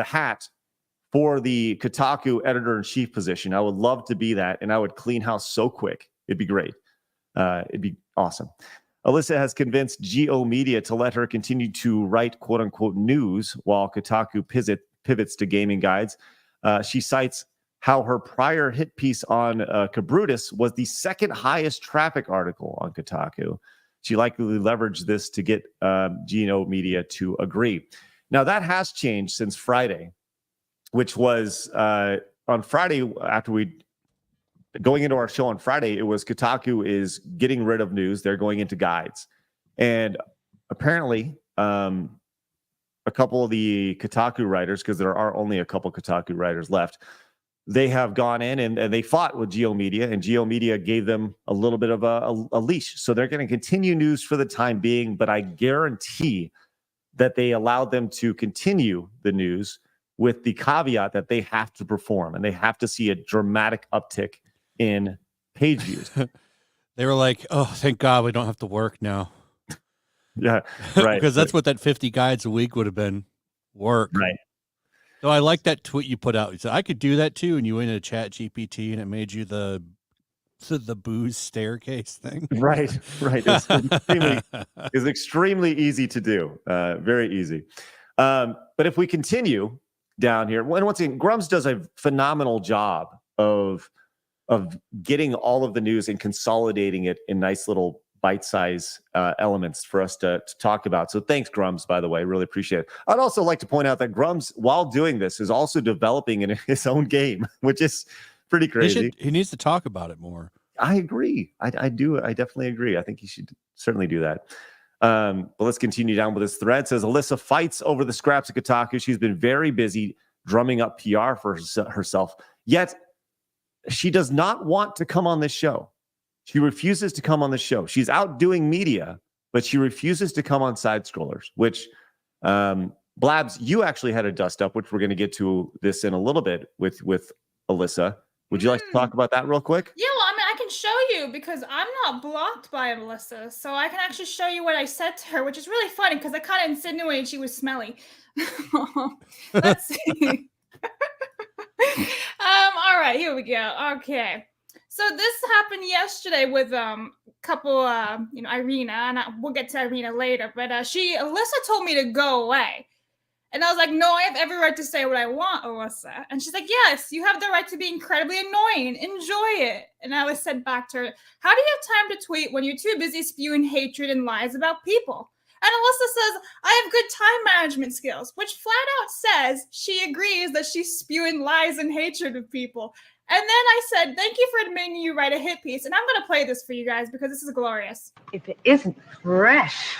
hat for the Kotaku editor-in-chief position. I would love to be that, and I would clean house so quick. It'd be great. It'd be awesome. Alyssa has convinced Geo Media to let her continue to write quote-unquote news while Kotaku pivots to gaming guides. She cites how her prior hit piece on Cabrutus was the second highest traffic article on Kotaku. She likely leveraged this to get Geo Media to agree. Now, that has changed since Friday, which was on Friday after going into our show on Friday, it was Kotaku is getting rid of news. They're going into guides. And apparently, a couple of the Kotaku writers, because there are only a couple Kotaku writers left, they have gone in and they fought with Geo Media, and Geo Media gave them a little bit of a leash. So they're going to continue news for the time being, but I guarantee that they allowed them to continue the news with the caveat that they have to perform and they have to see a dramatic uptick in page views. They were like, oh, thank God we don't have to work now. Yeah, right. Because that's what that 50 guides a week would have been, work. Right. So I like that tweet you put out. You said, I could do that too. And you went into Chat GPT and it made you the So the booze staircase thing. Right. It's extremely easy to do. Very easy. But if we continue down here, once again, Grums does a phenomenal job of getting all of the news and consolidating it in nice little bite-size elements for us to talk about. So thanks, Grums, by the way. Really appreciate it. I'd also like to point out that Grums, while doing this, is also developing in his own game, which is pretty crazy. He needs to talk about it more. I agree. I do. I definitely agree. I think he should certainly do that. But let's continue down with this thread. It says Alyssa fights over the scraps at Kotaku. She's been very busy drumming up PR for herself. Yet she does not want to come on this show. She refuses to come on the show. She's out doing media, but she refuses to come on Side Scrollers, which Blabs, you actually had a dust up, which we're going to get to this in a little bit with Alyssa. Would you like to talk about that real quick? Yeah, well, I mean, I can show you because I'm not blocked by Alyssa, so I can actually show you what I said to her, which is really funny because I kind of insinuated she was smelly. Let's see. All right, here we go. Okay, so this happened yesterday with couple, Irena, and we'll get to Irena later. But Alyssa told me to go away. And I was like, no, I have every right to say what I want, Alyssa. And she's like, yes, you have the right to be incredibly annoying. Enjoy it. And I was said back to her, how do you have time to tweet when you're too busy spewing hatred and lies about people? And Alyssa says, I have good time management skills, which flat out says she agrees that she's spewing lies and hatred of people. And then I said, thank you for admitting you write a hit piece. And I'm going to play this for you guys because this is glorious. If it isn't fresh,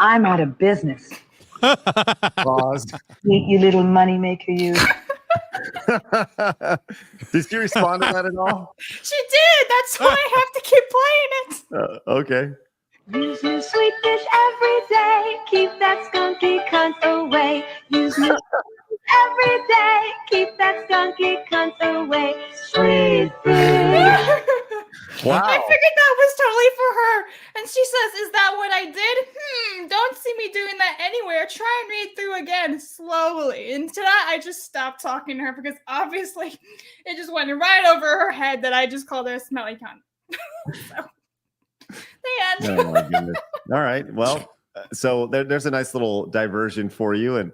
I'm out of business. Pause. You little moneymaker, you. Did she respond to that at all? She did. That's why I have to keep playing it. Okay. Use new sweet dish every day. Keep that skunky cunt away. Use new every day. Keep that skunky cunt away. Sweet dish. Wow. I figured that was totally for her. And she says, is that what I did? Don't see me doing that anywhere. Try and read through again slowly. And to that, I just stopped talking to her because obviously it just went right over her head that I just called her a smelly cunt. So, the end. Oh my goodness. All right. Well, so there's a nice little diversion for you. And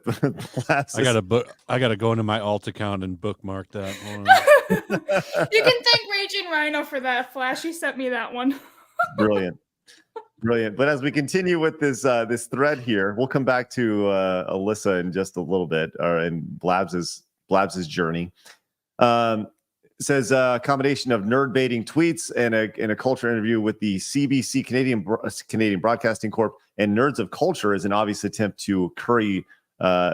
I gotta go into my alt account and bookmark that. You can thank Raging Rhino for that, Flash. He sent me that one. Brilliant. But as we continue with this thread here, we'll come back to Alyssa in just a little bit, and Blabs's journey. Says a combination of nerd baiting tweets and a culture interview with the CBC Canadian Broadcasting Corp and Nerds of Culture is an obvious attempt to curry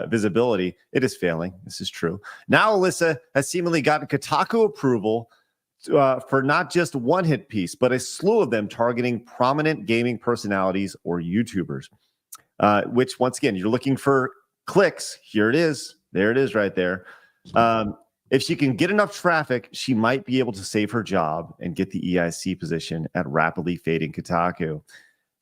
visibility. It is failing. This is true. Now Alyssa has seemingly gotten Kotaku approval for not just one hit piece, but a slew of them targeting prominent gaming personalities or YouTubers. Which, once again, you're looking for clicks. Here it is. There it is right there. If she can get enough traffic, she might be able to save her job and get the EIC position at rapidly fading Kotaku.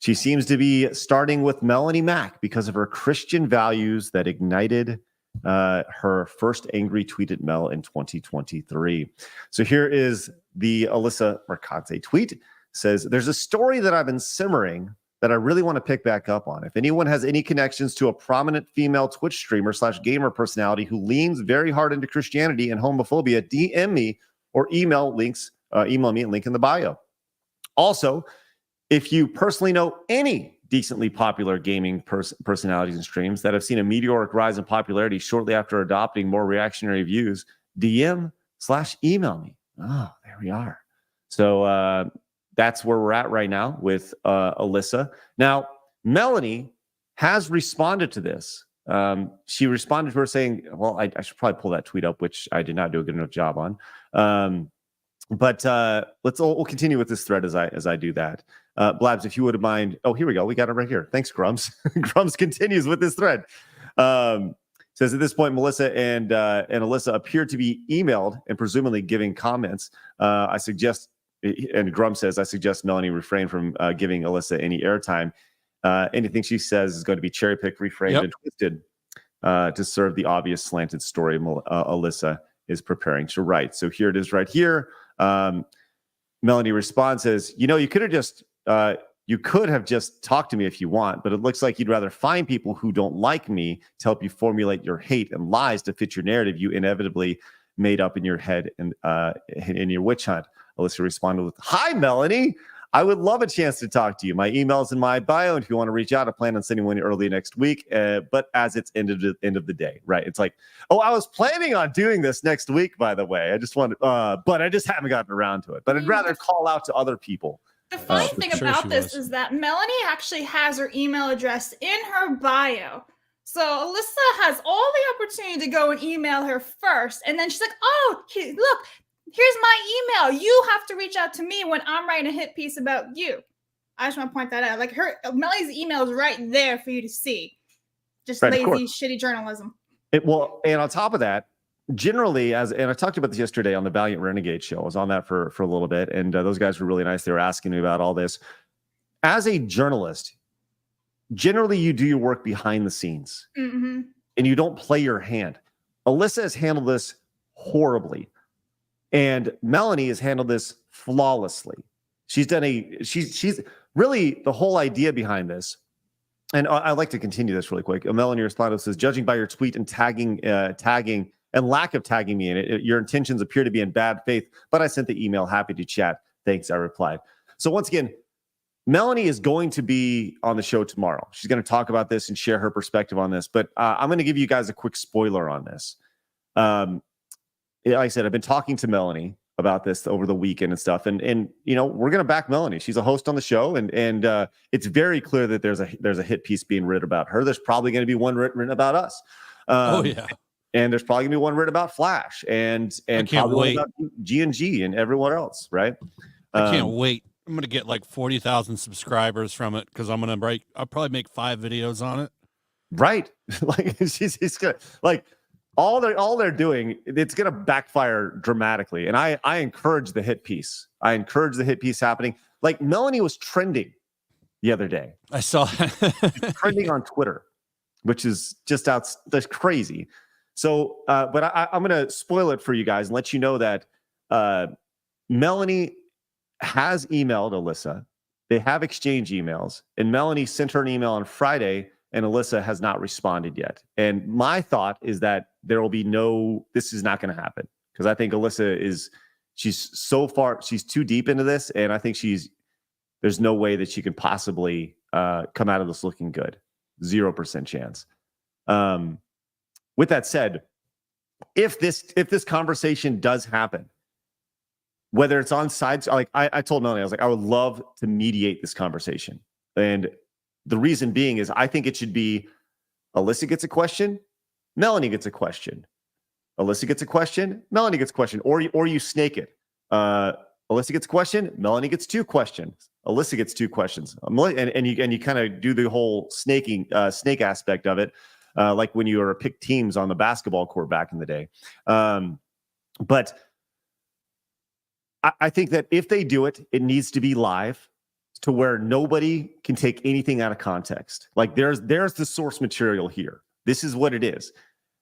She seems to be starting with Melonie Mac because of her Christian values that ignited her first angry tweet at Mel in 2023. So here is the Alyssa Mercante tweet. Says, there's a story that I've been simmering that I really want to pick back up on. If anyone has any connections to a prominent female Twitch streamer / gamer personality who leans very hard into Christianity and homophobia, DM me or email me at link in the bio. Also, if you personally know any decently popular gaming personalities and streams that have seen a meteoric rise in popularity shortly after adopting more reactionary views, DM/email me. Oh, there we are. So that's where we're at right now with Alyssa. Now, Melonie has responded to this. She responded to her saying, well, I should probably pull that tweet up, which I did not do a good enough job on. But we'll continue with this thread as I do that. Blabs, if you wouldn't mind. Oh, here we go. We got it right here. Thanks, Grums. Grums continues with this thread. Says at this point, Melissa and Alyssa appear to be emailed and presumably giving comments. I suggest, and Grum says, I suggest Melonie refrain from giving Alyssa any airtime. Anything she says is going to be cherry picked, reframed, and twisted to serve the obvious slanted story Alyssa is preparing to write. So here it is right here. Melonie responds says, you could have just talked to me if you want, but it looks like you'd rather find people who don't like me to help you formulate your hate and lies to fit your narrative you inevitably made up in your head and in your witch hunt. Alyssa responded with, "Hi, Melonie. I would love a chance to talk to you. My email's in my bio, and if you want to reach out, I plan on sending one early next week. But as it's end of the day, right? It's like, oh, I was planning on doing this next week, by the way. I just wanted, but I just haven't gotten around to it. But I'd rather call out to other people." The funny thing sure about she this was. is that Melonie actually has her email address in her bio. So Alyssa has all the opportunity to go and email her first. And then she's like, oh, look, here's my email. You have to reach out to me when I'm writing a hit piece about you. I just want to point that out. Like Melonie's email is right there for you to see. Just Right, lazy, shitty journalism. And on top of that, generally, and I talked about this yesterday on the Valiant Renegade show. I was on that for a little bit, and those guys were really nice. They were asking me about all this. As a journalist, generally you do your work behind the scenes, and you don't play your hand. Alyssa has handled this horribly, and Melonie has handled this flawlessly. She's really the whole idea behind this. And I'd like to continue this really quick. Melonie responded, says, "Judging by your tweet and tagging and lack of tagging me in it, your intentions appear to be in bad faith, but I sent the email. Happy to chat. Thanks," I replied. So once again, Melonie is going to be on the show tomorrow. She's going to talk about this and share her perspective on this, but I'm going to give you guys a quick spoiler on this. Like I said, I've been talking to Melonie about this over the weekend and stuff, and we're going to back Melonie. She's a host on the show, and it's very clear that there's a hit piece being written about her. There's probably going to be one written about us. Oh yeah. And there's probably gonna be one written about Flash and can't wait about G&G and everyone else, right? I can't wait. I'm gonna get like 40,000 subscribers from it because I'll probably make 5 videos on it. Right. Like he's gonna like all they're doing, it's gonna backfire dramatically. And I encourage the hit piece. I encourage the hit piece happening. Like Melonie was trending the other day. I saw Trending on Twitter, which is just that's crazy. So, but I'm going to spoil it for you guys and let you know that Melonie has emailed Alyssa. They have exchanged emails, and Melonie sent her an email on Friday, and Alyssa has not responded yet. And my thought is that this is not going to happen, because I think Alyssa she's too deep into this, and I think there's no way that she can possibly come out of this looking good. 0% chance. With that said, if this conversation does happen, whether it's on sides, like I told Melonie, I was like, I would love to mediate this conversation. And the reason being is I think it should be Alyssa gets a question, Melonie gets a question. Alyssa gets a question, Melonie gets a question, or you snake it. Alyssa gets a question, Melonie gets 2 questions. Alyssa gets 2 questions. And you kind of do the whole snake aspect of it. Like when you were picked teams on the basketball court back in the day. But I think that if they do it, it needs to be live to where nobody can take anything out of context. Like there's the source material here. This is what it is.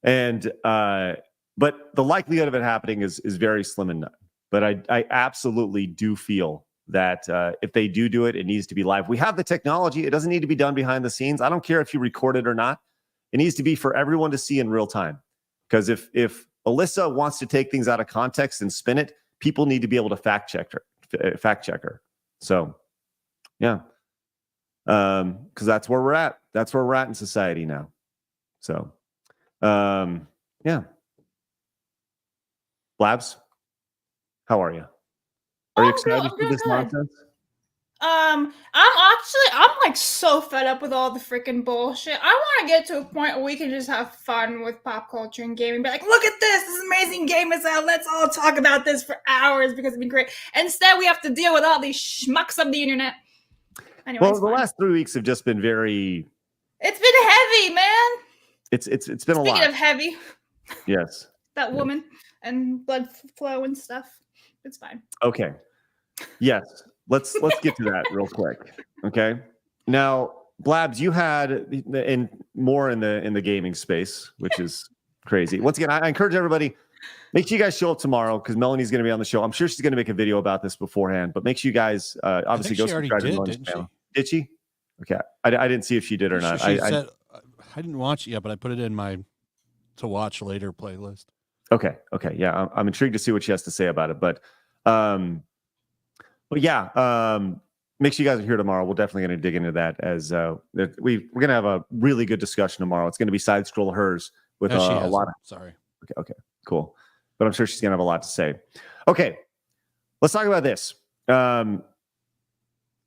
And but the likelihood of it happening is very slim and none. But I absolutely do feel that if they do it, it needs to be live. We have the technology. It doesn't need to be done behind the scenes. I don't care if you record it or not. It needs to be for everyone to see in real time. Because if Alyssa wants to take things out of context and spin it, people need to be able to fact check her. So, yeah. Because that's where we're at. That's where we're at in society now. So, yeah. Blabs, how are you? Are you excited for this nonsense? I'm like so fed up with all the freaking bullshit. I want to get to a point where we can just have fun with pop culture and gaming. Be like, look at this amazing game is out. Let's all talk about this for hours because it'd be great. Instead, we have to deal with all these schmucks of the internet. Anyway, well, the last 3 weeks have just been very. It's been heavy, man. It's been a lot. Speaking of heavy. Yes. That woman and blood flow and stuff. It's fine. Okay. Yes. Let's get to that real quick. Okay. Now, Blabs, you had more in the gaming space, which is crazy. Once again, I encourage everybody, Make sure you guys show up tomorrow because Melonie's going to be on the show. I'm sure she's going to make a video about this beforehand, but make sure you guys obviously go subscribe to Melonie's channel. Did she? Okay. I didn't see if she did or not. She said, I didn't watch it yet, but I put it in my to watch later playlist. Okay. Yeah. I'm intrigued to see what she has to say about it. But yeah, make sure you guys are here tomorrow. We're definitely going to dig into that as we're going to have a really good discussion tomorrow. It's going to be side scroll hers with a lot of. Sorry. Okay. Cool. But I'm sure she's going to have a lot to say. Okay. Let's talk about this.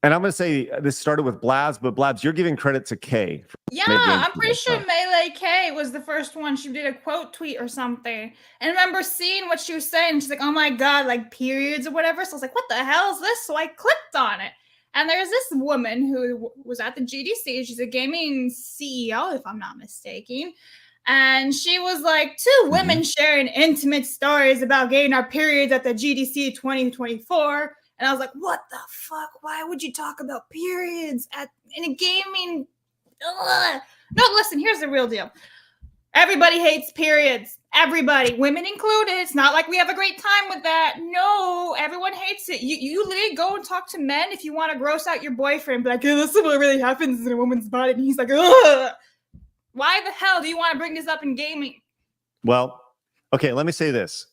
And I'm going to say this started with Blabs, but Blabs, you're giving credit to Kay. Yeah, I'm pretty sure Melee K was the first one. She did a quote tweet or something. And I remember seeing what she was saying. She's like, oh my God, like periods or whatever. So I was like, what the hell is this? So I clicked on it. And there's this woman who was at the GDC. She's a gaming CEO, if I'm not mistaken. And she was like, two women sharing intimate stories about getting our periods at the GDC 2024. And I was like, what the fuck? Why would you talk about periods in a gaming? Ugh. No, listen, here's the real deal. Everybody hates periods. Everybody, women included. It's not like we have a great time with that. No, everyone hates it. You literally go and talk to men if you want to gross out your boyfriend. Be like, hey, this is what really happens in a woman's body. And he's like, ugh. Why the hell do you want to bring this up in gaming? Well, okay, let me say this.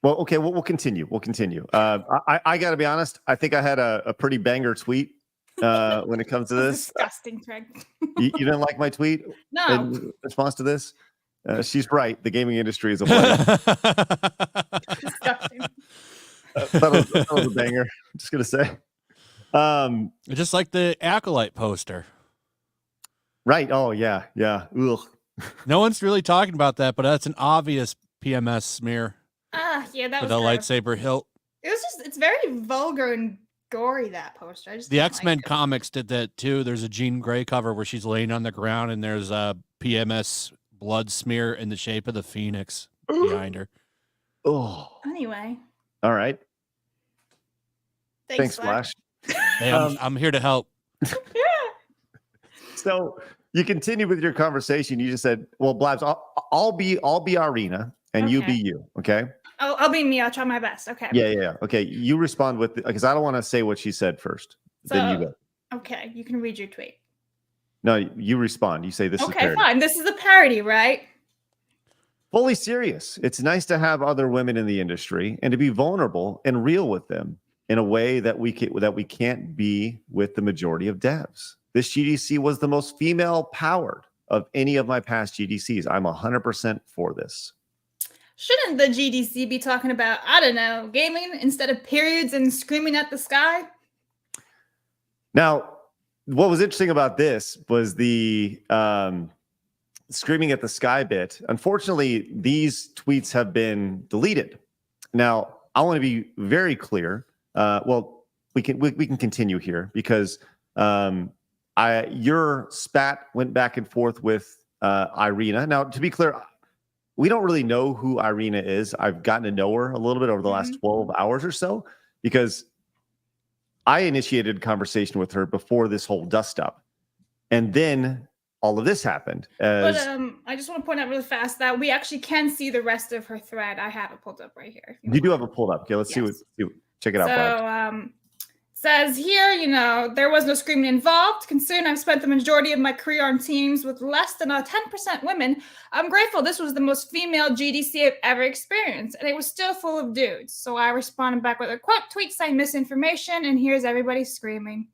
Well, okay, we'll continue. We'll continue. I got to be honest. I think I had a pretty banger tweet when it comes to this. Disgusting, Craig. You didn't like my tweet? No. In response to this? She's right. The gaming industry is a blood. Disgusting. That was a banger. I'm just going to say. Just like the Acolyte poster. Right. Oh, yeah. Yeah. Ugh. No one's really talking about that, but that's an obvious PMS smear. Yeah, that with was a lightsaber hilt. It's very vulgar and gory, that poster. The X-Men comics did that too. There's a Jean Grey cover where she's laying on the ground and there's a PMS blood smear in the shape of the Phoenix behind her. Oh. Anyway. All right. Thanks Flash. Hey, I'm here to help. So you continue with your conversation. You just said, well, Blabs, I'll be Irena and you be you. Okay. I'll be me. I'll try my best. Okay. Yeah. Okay. You respond with, because I don't want to say what she said first. So, then you go. Okay. You can read your tweet. No, you respond. You say this is okay, fine. This is a parody, right? Fully serious. It's nice to have other women in the industry and to be vulnerable and real with them in a way that we can't be with the majority of devs. This GDC was the most female powered of any of my past GDCs. I'm 100% for this. Shouldn't the GDC be talking about, I don't know, gaming instead of periods and screaming at the sky? Now, what was interesting about this was the screaming at the sky bit. Unfortunately, these tweets have been deleted. Now, I want to be very clear. Well, we can continue here because your spat went back and forth with Irena. Now, to be clear, we don't really know who Irena is. I've gotten to know her a little bit over the last 12 hours or so because I initiated a conversation with her before this whole dust up. And then all of this happened. But I just want to point out really fast that we actually can see the rest of her thread. I have it pulled up right here. You do have it pulled up. Okay, let's see what. Check it out. So, says here, there was no screaming involved. Considering I've spent the majority of my career on teams with less than 10% women, I'm grateful this was the most female GDC I've ever experienced, and it was still full of dudes. So I responded back with a quote tweet saying misinformation, and here's everybody screaming.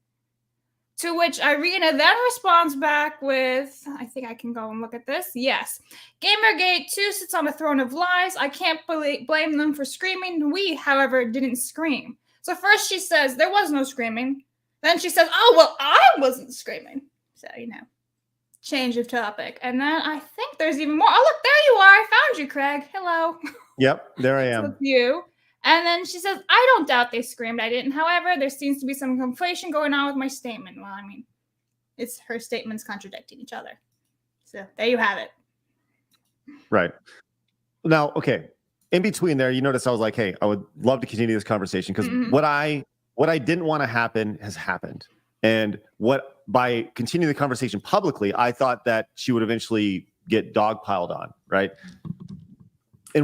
To which Irena then responds back with, I think I can go and look at this. Yes. Gamergate 2 sits on a throne of lies. I can't blame them for screaming. We, however, didn't scream. So first she says there was no screaming. Then she says, oh, well, I wasn't screaming. So, change of topic. And then I think there's even more. Oh, look, there you are. I found you, Craig. Hello. Yep, there I am. With you. And then she says, I don't doubt they screamed. I didn't. However, there seems to be some conflation going on with my statement. Well, it's her statements contradicting each other. So there you have it. Right. Now, okay. In between there, you notice I was like, hey, I would love to continue this conversation because what I didn't want to happen has happened. And by continuing the conversation publicly, I thought that she would eventually get dogpiled on, right?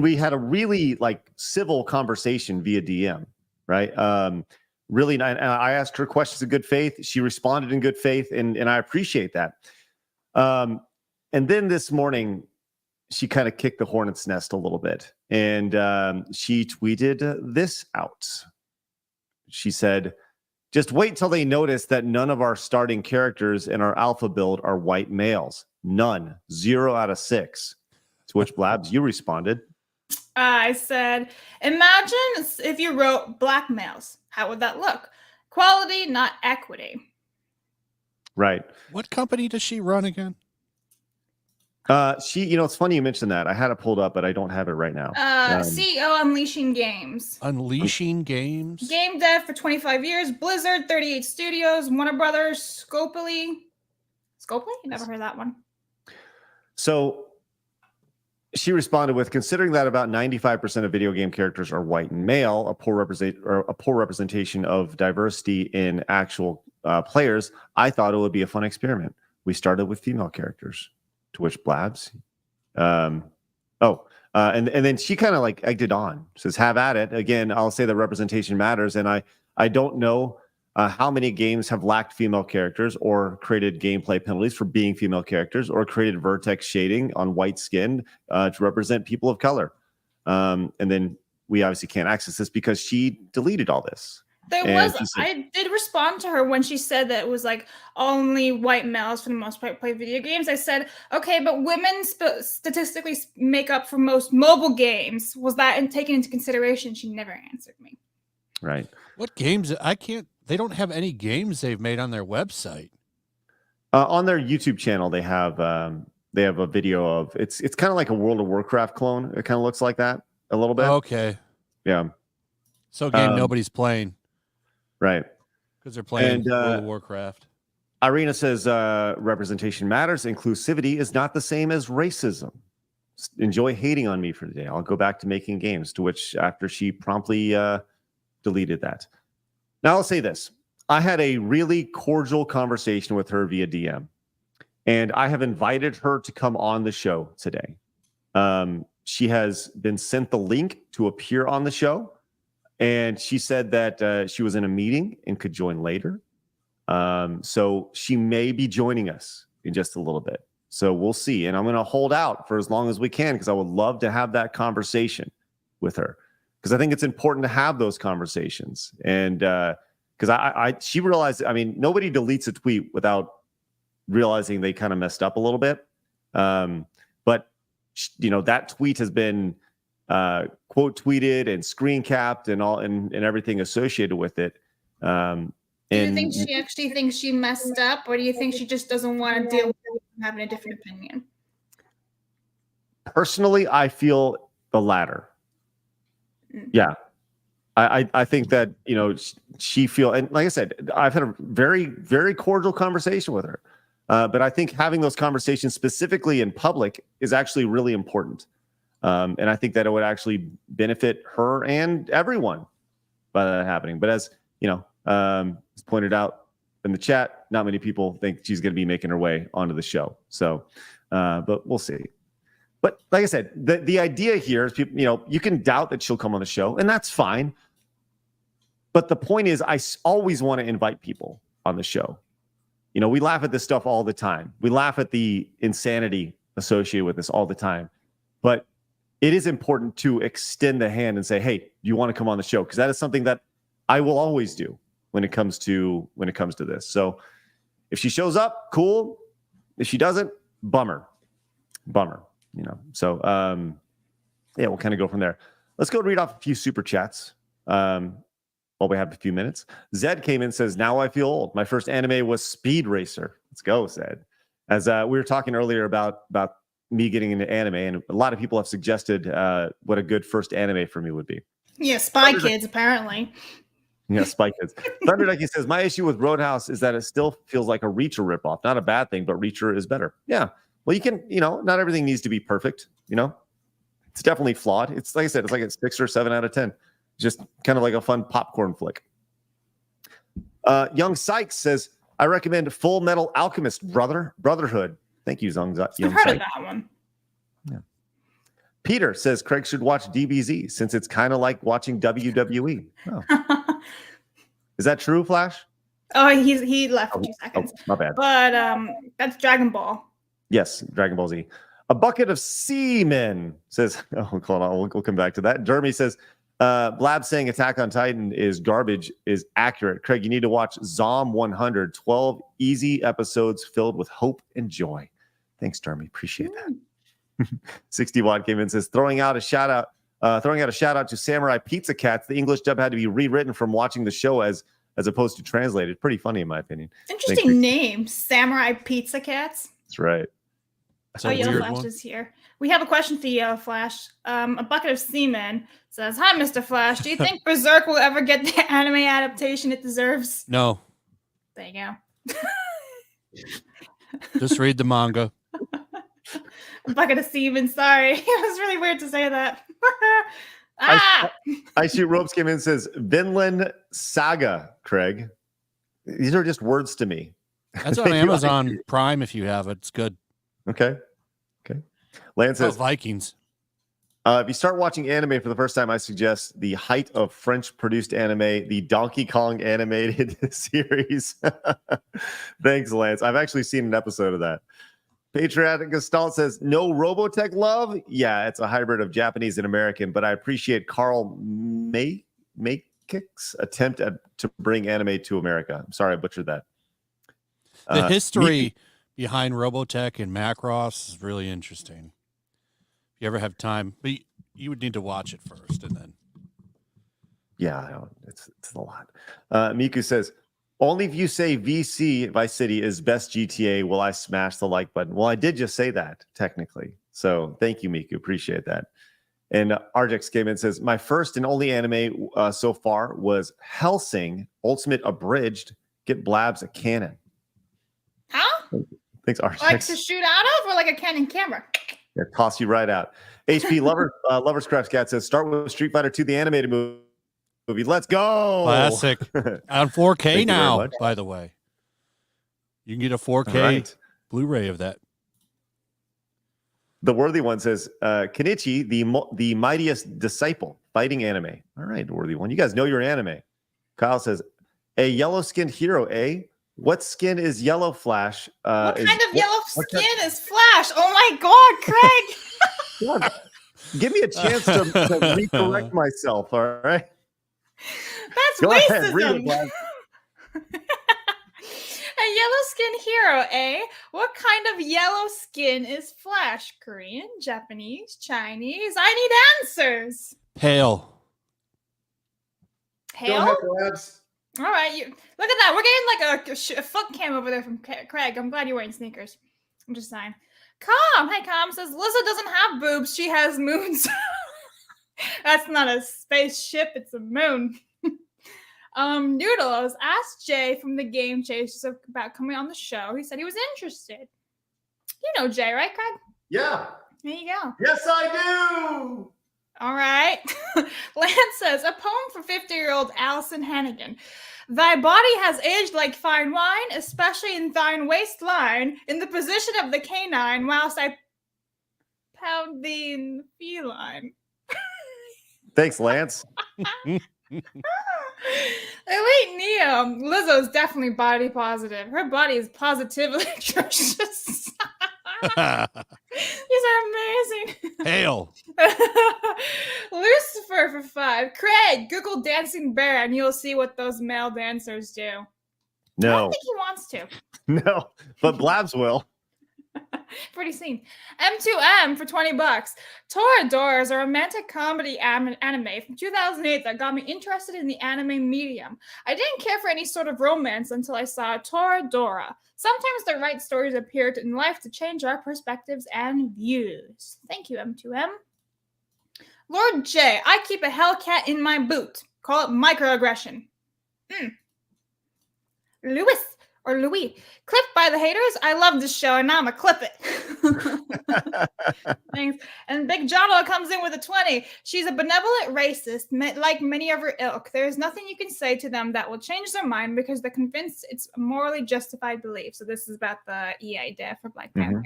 we had a really like civil conversation via DM, right? Really, I asked her questions in good faith. She responded in good faith, and I appreciate that. And then this morning, she kind of kicked the hornet's nest a little bit, and she tweeted this out. She said, "Just wait till they notice that none of our starting characters in our alpha build are white males. None. 0 out of 6. To which Blabs, you responded. I said, imagine if you wrote black males. How would that look? Quality, not equity. Right. What company does she run again? She, it's funny you mentioned that. I had it pulled up, but I don't have it right now. CEO Unleashing Games. Unleashing Games? Game dev for 25 years. Blizzard, 38 studios. Warner Brothers, Scopely? Never heard that one. So she responded with, considering that about 95% of video game characters are white and male, a poor representation of diversity in actual players, I thought it would be a fun experiment. We started with female characters. To which Blabs, and then she kind of like egged it on. Says, "Have at it." Again, I'll say that representation matters, and I don't know how many games have lacked female characters or created gameplay penalties for being female characters or created vertex shading on white skin to represent people of color. And then we obviously can't access this because she deleted all this. I did respond to her when she said that it was like only white males for the most part play video games. I said, okay, but women statistically make up for most mobile games. Was that taken into consideration? She never answered me. Right. What games? They don't have any games they've made on their website. On their YouTube channel, they have a video of it's kind of like a World of Warcraft clone. It kind of looks like that a little bit. Okay. Yeah. So a game nobody's playing. Right. Because they're playing World of Warcraft. Irena says representation matters. Inclusivity is not the same as racism. Enjoy hating on me for the day. I'll go back to making games. To which, after she promptly deleted that. Now I'll say this. I had a really cordial conversation with her via DM. And I have invited her to come on the show today. She has been sent the link to appear on the show. And she said that she was in a meeting and could join later. So she may be joining us in just a little bit. So we'll see. And I'm going to hold out for as long as we can because I would love to have that conversation with her. Because I think it's important to have those conversations. And because she realized, nobody deletes a tweet without realizing they kind of messed up a little bit. But, that tweet has been quote tweeted and screen capped and all and everything associated with it. Do you think she actually thinks she messed up, or do you think she just doesn't want to deal with having a different opinion? Personally, I feel the latter. Yeah. I think that, she and like I said, I've had a very, very cordial conversation with her. But I think having those conversations specifically in public is actually really important. And I think that it would actually benefit her and everyone by that happening. But as as pointed out in the chat, not many people think she's going to be making her way onto the show. So, but we'll see. But like I said, the idea here is people, you can doubt that she'll come on the show, and that's fine. But the point is, I always want to invite people on the show. We laugh at this stuff all the time. We laugh at the insanity associated with this all the time. But it is important to extend the hand and say, hey, do you want to come on the show? Because that is something that I will always do when it comes to this. So if she shows up, cool. If she doesn't, bummer. So we'll kind of go from there. Let's go read off a few super chats while we have a few minutes. Zed came in and says, now I feel old. My first anime was Speed Racer. Let's go, Zed. As we were talking earlier about me getting into anime, and a lot of people have suggested what a good first anime for me would be. Yeah, Spy Kids, apparently. Yeah, Spy Kids. Thunder Ducky says, my issue with Roadhouse is that it still feels like a Reacher ripoff. Not a bad thing, but Reacher is better. Yeah. Well, you can, not everything needs to be perfect, It's definitely flawed. It's like I said, it's like a 6 or 7 out of 10. Just kind of like a fun popcorn flick. Young Sykes says, I recommend Full Metal Alchemist Brotherhood. Thank you, Young I've heard Sykes. of that one. Peter says Craig should watch DBZ since it's kind of like watching WWE. Oh. Is that true, Flash? Oh, he left for 2 seconds. Oh, my bad. But that's Dragon Ball. Yes, Dragon Ball Z. A bucket of semen says, oh, hold on, we'll come back to that. Jeremy says, Blab saying Attack on Titan is garbage is accurate. Craig, you need to watch Zom 100, 12 easy episodes filled with hope and joy. Thanks, Jeremy. Appreciate that. 60 Watt came in and says, throwing out a shout out to Samurai Pizza Cats. The English dub had to be rewritten from watching the show as opposed to translated. Pretty funny in my opinion. Interesting name, Samurai Pizza Cats. That's right. That's a Yellow weird Flash one. is here. We have a question for you, Yellow Flash. A bucket of semen says, "Hi, Mr. Flash. Do you think Berserk will ever get the anime adaptation it deserves?" No, There you go. just read the manga. A bucket of semen. Sorry, it was really weird to say that. I Shoot Ropes came in and says, Vinland Saga, Craig. These are just words to me. That's on Amazon Prime if you have it. It's good. Okay. Lance Oh, says, Vikings. if you start watching anime for the first time, I suggest the height of French-produced anime, the Donkey Kong animated series. Thanks, Lance. I've actually seen an episode of that. Patriotic Gestalt says, no Robotech love? Yeah, it's a hybrid of Japanese and American, but I appreciate Carl Make's attempt to bring anime to America. I'm sorry I butchered that. The history behind Robotech and Macross is really interesting. If you ever have time, but you would need to watch it first and then. Yeah, it's a lot. Miku says, only if you say VC Vice City is best GTA will I smash the like button. Well, I did just say that technically. So thank you, Miku. Appreciate that. And Arjex came in and says, my first and only anime so far was Hellsing Ultimate Abridged. Get Blabs a cannon. Huh? Thanks, Arjex. Like to shoot out of, or like a Canon camera? Yeah, toss you right out. HP Lovers Crafts Cat says, start with Street Fighter 2, the animated movie. Let's go. Classic. On 4K Thank now, you very much. by the way. You can get a 4K Right. Blu-ray of that. The Worthy One says, Kenichi, the mightiest disciple, fighting anime. All right, Worthy One. You guys know your anime. Kyle says, a yellow-skinned hero, eh? What skin is Yellow Flash? What kind of yellow skin is Flash? Oh my God, Craig! Give me a chance to recorrect myself, all right? That's Go ahead, read it, racism. Blab. A yellow skin hero, eh? What kind of yellow skin is Flash? Korean, Japanese, Chinese? I need answers. Pale. Go Hale? ahead, Blabs. All right, look at that. We're getting like a foot cam over there from Craig. I'm glad you're wearing sneakers. I'm just saying. Calm. Hey, Calm says Lizzo doesn't have boobs. She has moons. That's not a spaceship. It's a moon. Noodles asked Jay from the Game Chasers about coming on the show. He said he was interested. You know Jay, right, Craig? Yeah. There you go. Yes, I do. All right. Lance says, a poem for 50-year-old Allyson Hannigan. Thy body has aged like fine wine, especially in thine waistline, in the position of the canine, whilst I pound thee in the feline. Thanks, Lance. Elite Neo. Lizzo's definitely body positive. Her body is positively atrocious. These are amazing. Hail. Lucifer for 5. Craig, Google dancing bear and you'll see what those male dancers do. I No, don't think he wants to. no, but Blabs will. Pretty seen. M2M for $20. Toradora is a romantic comedy anime from 2008 that got me interested in the anime medium. I didn't care for any sort of romance until I saw Toradora. Sometimes the right stories appear in life to change our perspectives and views. Thank you, M2M. Lord J, I keep a Hellcat in my boot. Call it microaggression. Louis, clipped by the haters. I love this show, and now I'm gonna clip it. Thanks. And Big Jono comes in with a 20. She's a benevolent racist, like many of her ilk. There is nothing you can say to them that will change their mind because they're convinced it's a morally justified belief. So this is about the EA death for Black Panther.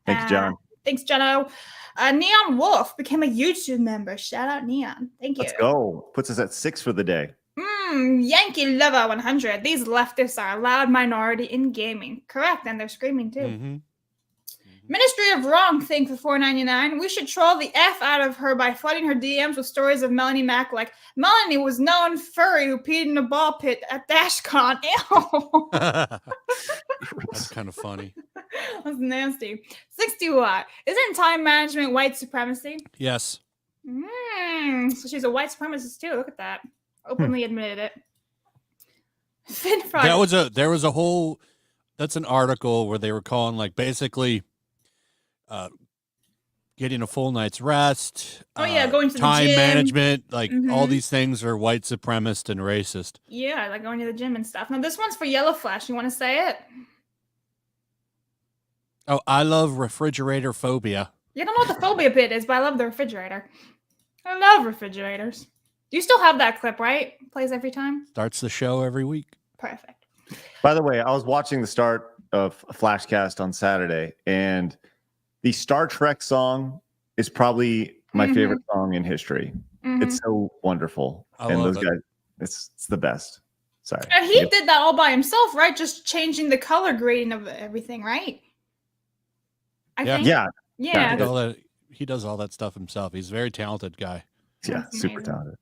Thanks, John. Thanks, Jenno. Neon Wolf became a YouTube member. Shout out Neon. Thank you. Let's go. Puts us at 6 for the day. Yankee Lover 100. These leftists are a loud minority in gaming. Correct, and they're screaming too. Mm-hmm. Ministry of Wrong thing for $4.99. We should troll the F out of her by flooding her DMs with stories of Melonie Mac like, Melonie was known furry who peed in a ball pit at DashCon. Ew. That's kind of funny. That's nasty. 60 Watt. Isn't time management white supremacy? Yes. So she's a white supremacist too. Look at that. Openly admitted it. Finn Friday. There was a whole, that's an article where they were calling like basically getting a full night's rest. Going to the time gym. management, like all these things are white supremacist and racist. Yeah, like going to the gym and stuff. Now this one's for Yellow Flash. You want to say it? Oh, I love refrigerator phobia. You don't know what the phobia bit is, but I love the refrigerator. I love refrigerators. You still have that clip, right? Plays every time? Starts the show every week. Perfect. By the way, I was watching the start of Flashcast on Saturday, and the Star Trek song is probably my favorite song in history. It's so wonderful. I love it. Guys, it's the best. Sorry. And he did that all by himself, right? Just changing the color grading of everything, right? I think. Yeah. He does all that stuff himself. He's a very talented guy. Yeah, That's super amazing. talented.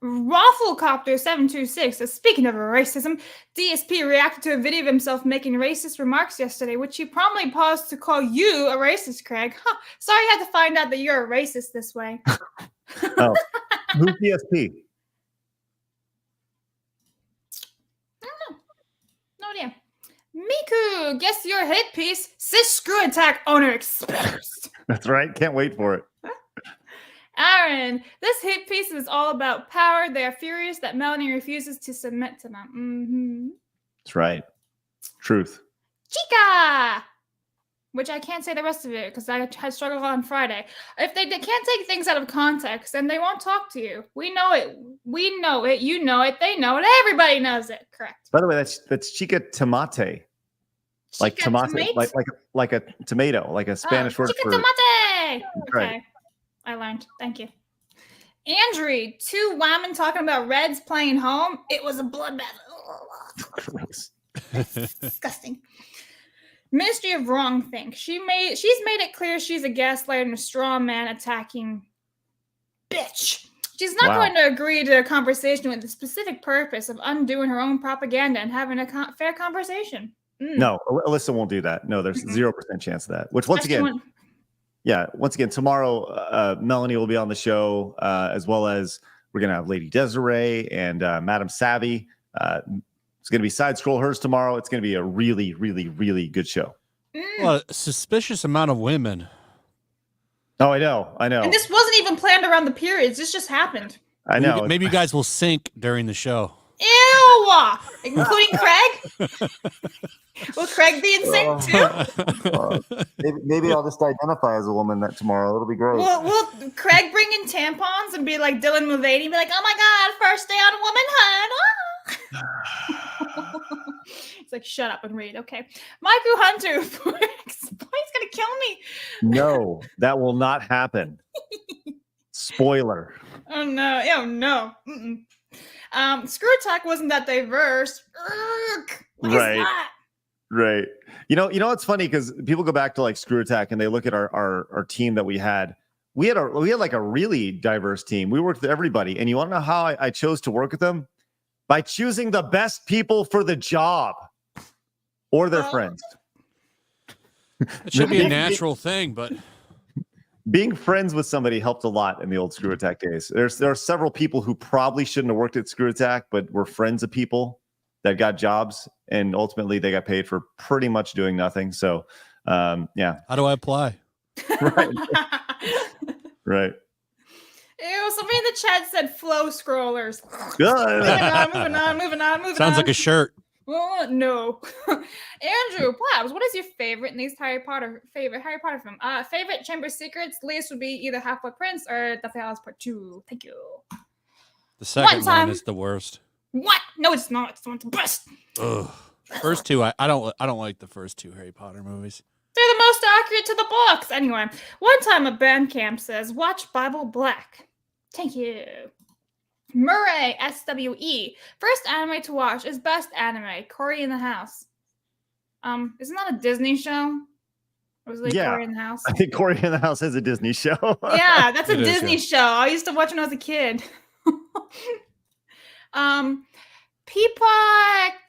Rafflecopter726 says, speaking of racism, DSP reacted to a video of himself making racist remarks yesterday, which he promptly paused to call you a racist, Craig. Huh. Sorry you had to find out that you're a racist this way. Oh, who's DSP? I don't know. No idea. Miku, guess your hit piece, Sis Screw Attack owner exposed. That's right. Can't wait for it. Aaron, this hit piece is all about power. They are furious that Melonie refuses to submit to them. That's right. Truth. Chica! Which I can't say the rest of it because I had struggled on Friday. If they can't take things out of context, then they won't talk to you. We know it. We know it. You know it. They know it. Everybody knows it. Correct. By the way, that's chica tomate. Like Chica tomate, tomate? like a tomato, like a Spanish word chica for tomate! Okay. Right. I learned. Thank you. Andrew, 2 women talking about Reds playing home. It was a bloodbath. gross. Disgusting. Ministry of Wrong thing. She's made it clear she's a gaslighter and a straw man attacking bitch. She's not going to agree to a conversation with the specific purpose of undoing her own propaganda and having a fair conversation. No, Alyssa won't do that. No, there's 0% chance of that. Which once again, tomorrow Melonie will be on the show, as well as we're gonna have Lady Desiree and Madam Savvy. It's gonna be Side Scroll Hers tomorrow. It's gonna be a really, really, really good show. Well, a suspicious amount of women. Oh, I know. And this wasn't even planned around the periods. This just happened. I know. Maybe you guys will sync during the show. Ew! Including Craig? Will Craig be in sync too? Maybe I'll just identify as a woman tomorrow. It'll be great. Will Craig bring in tampons and be like Dylan Mulvaney, be like, oh my God, first day on womanhood. It's like, shut up and read. Okay. Michael Hunter, he's going to kill me. No, that will not happen. Spoiler. Oh no. Oh no. Screw Attack wasn't that diverse. What is that? Right. You know what's funny, because people go back to like Screw Attack and they look at our team that we had. We had like a really diverse team. We worked with everybody. And you want to know how I chose to work with them? By choosing the best people for the job or their friends. It should be a natural thing, but being friends with somebody helped a lot in the old Screw Attack days. There are several people who probably shouldn't have worked at Screw Attack, but were friends of people that got jobs, and ultimately they got paid for pretty much doing nothing. So, yeah. How do I apply? Right. Right. Ew, somebody in the chat said flow scrollers. Moving on. Sounds like a shirt. No. Andrew Plabs, what is your favorite in these Harry Potter film? Favorite Chamber Secrets list would be either Half-Blood Prince or Deathly Hallows Part 2. Thank you. The second one is the worst. What? No, it's not. It's the best. Ugh. First two, I don't like the first two Harry Potter movies. They're the most accurate to the books. Anyway, one time at Bandcamp says, watch Bible Black. Thank you. Murray, SWE. First anime to watch is best anime. Cory in the House. Isn't that a Disney show? Or was it Yeah. Cory in the House? I think Cory in the House is a Disney show. Yeah, that's a It is, Disney yeah. show. I used to watch when I was a kid. Peepa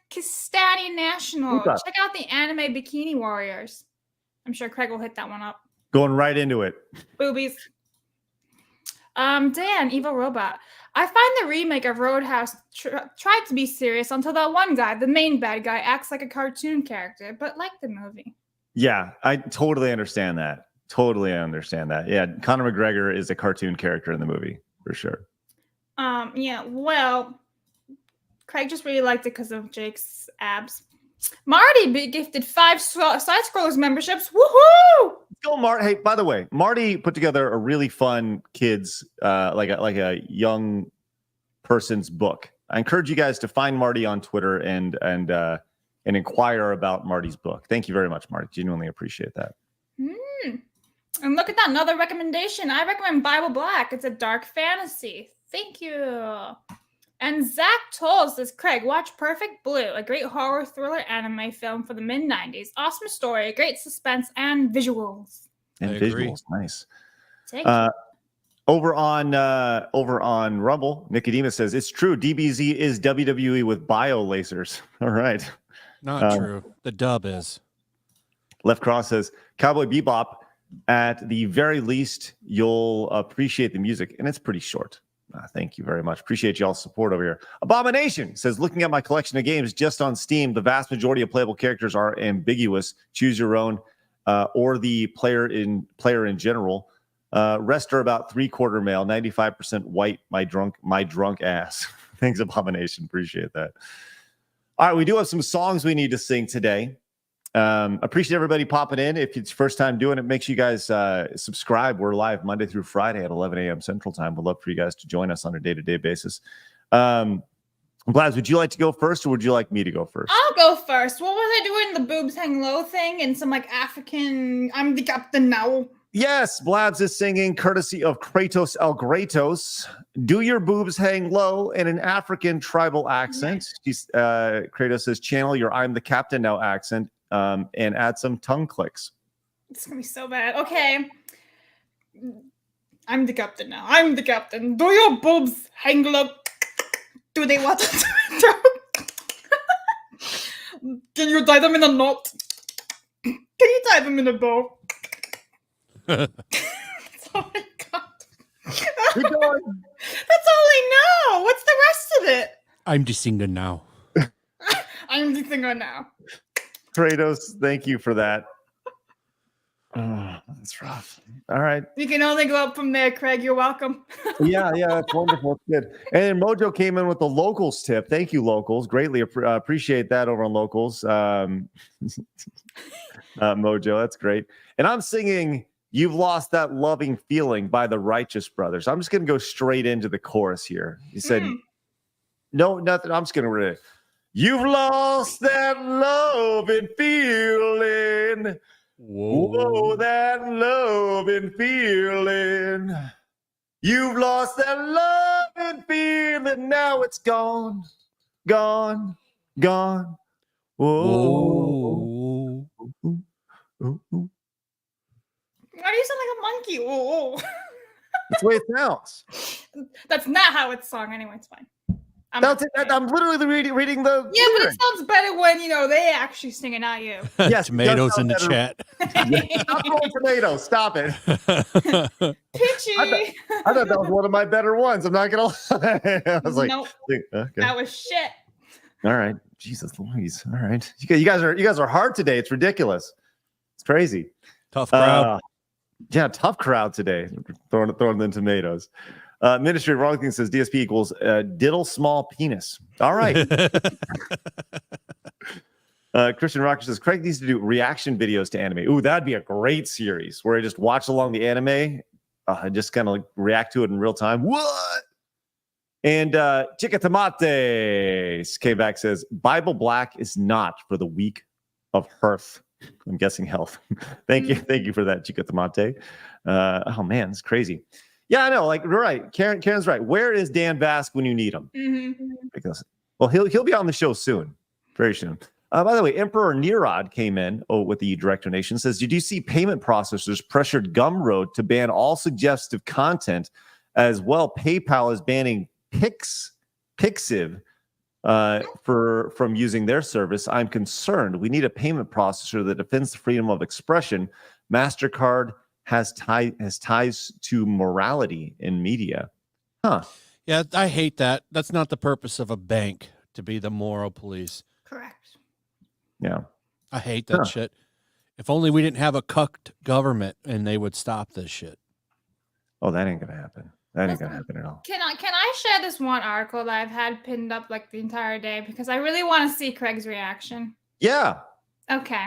Kistani National. Peepa. Check out the anime Bikini Warriors. I'm sure Craig will hit that one up. Going right into it. Boobies. Dan, Evil Robot. I find the remake of Roadhouse tried to be serious until that one guy, the main bad guy, acts like a cartoon character, but like the movie. Yeah, I totally understand that. Totally understand that. Yeah, Conor McGregor is a cartoon character in the movie, for sure. Yeah, well, Craig just really liked it because of Jake's abs. Marty gifted 5 Side Scrollers memberships. Woohoo! Go, Marty. Hey, by the way, Marty put together a really fun kids, like a young person's book. I encourage you guys to find Marty on Twitter and inquire about Marty's book. Thank you very much, Marty. Genuinely appreciate that. And look at that, another recommendation. I recommend Bible Black. It's a dark fantasy. Thank you. And Zach Toll says, Craig, watch Perfect Blue, a great horror thriller anime film for the mid-90s. Awesome story, great suspense, and visuals. And I agree. visuals, nice. Thank you. Over on Rumble, Nicodemus says it's true. DBZ is WWE with bio lasers. All right. Not true. The dub is. Left Cross says Cowboy Bebop. At the very least, you'll appreciate the music, and it's pretty short. Thank you very much. Appreciate y'all's support over here. Abomination says, looking at my collection of games just on Steam, the vast majority of playable characters are ambiguous. Choose your own, or the player in general. Rest are about 3/4 male, 95% white. My drunk ass. Thanks, Abomination. Appreciate that. All right, we do have some songs we need to sing today. Appreciate everybody popping in. If it's your first time doing it, make sure you guys subscribe. We're live Monday through Friday at 11 a.m. Central Time. We'd love for you guys to join us on a day-to-day basis. Blaz, would you like to go first, or would you like me to go first? I'll go first. What was I doing? The boobs hang low thing and some like African, I'm the captain now. Yes, Blabs is singing courtesy of Kratos El Greatos. Do your boobs hang low in an African tribal accent? She's, Kratos says, channel your I'm the captain now accent. And add some tongue clicks. It's gonna be so bad. Okay. I'm the captain now. I'm the captain. Do your boobs hang low? Do they want to Can you tie them in a knot? Can you tie them in a bow? Oh my god. Keep going. That's all I know. What's the rest of it? I'm the singer now. I'm the singer now. Kratos, thank you for that. Oh, that's rough. All right. You can only go up from there, Craig. You're welcome. Yeah, that's wonderful. It's good. And then Mojo came in with the locals tip. Thank you, locals. Greatly appreciate that over on locals. Mojo, that's great. And I'm singing You've Lost That Loving Feeling by the Righteous Brothers. I'm just going to go straight into the chorus here. He said, no, nothing. I'm just going to read it. You've lost that loving feeling. Whoa, that loving feeling. You've lost that loving feeling. Now it's gone, gone, gone. Whoa. Whoa. Why do you sound like a monkey? Whoa. That's the way it sounds. That's not how it's sung. Anyway, it's fine. I'm literally reading the. Yeah, but it sounds better when they actually sing it, not you. Yes, Tomatoes in the chat. Stop throwing tomatoes. Stop it. Pitchy. I thought that was one of my better ones. I'm not gonna lie. I was like, nope. Okay. That was shit. All right. Jesus Louise. All right. You guys are hard today. It's ridiculous. It's crazy. Tough crowd. Yeah, tough crowd today. Throwing in tomatoes. Ministry of Wrong Things says DSP equals diddle small penis. All right. Christian Rocker says Craig needs to do reaction videos to anime. Ooh, that'd be a great series where I just watch along the anime and just kind of like react to it in real time. What? And Chica Tomates came back, says Bible Black is not for the weak of hearth. I'm guessing health. Thank you for that, Chica Tomate. Oh man, it's crazy. Yeah, I know. Like, you're right. Karen's right. Where is Dan Vasque when you need him? Because, well, he'll be on the show soon, very soon. By the way, Emperor Nerod came in with the Director Nation. Says, did you see payment processors pressured Gumroad to ban all suggestive content as well? PayPal is banning Pixiv from using their service. I'm concerned. We need a payment processor that defends the freedom of expression. MasterCard has ties to morality in media. Huh. Yeah, I hate that. That's not the purpose of a bank, to be the moral police. Correct. Yeah. I hate that shit. If only we didn't have a cucked government and they would stop this shit. Oh, that ain't gonna happen. That ain't gonna happen at all. Can I share this one article that I've had pinned up like the entire day because I really want to see Craig's reaction? Yeah. Okay.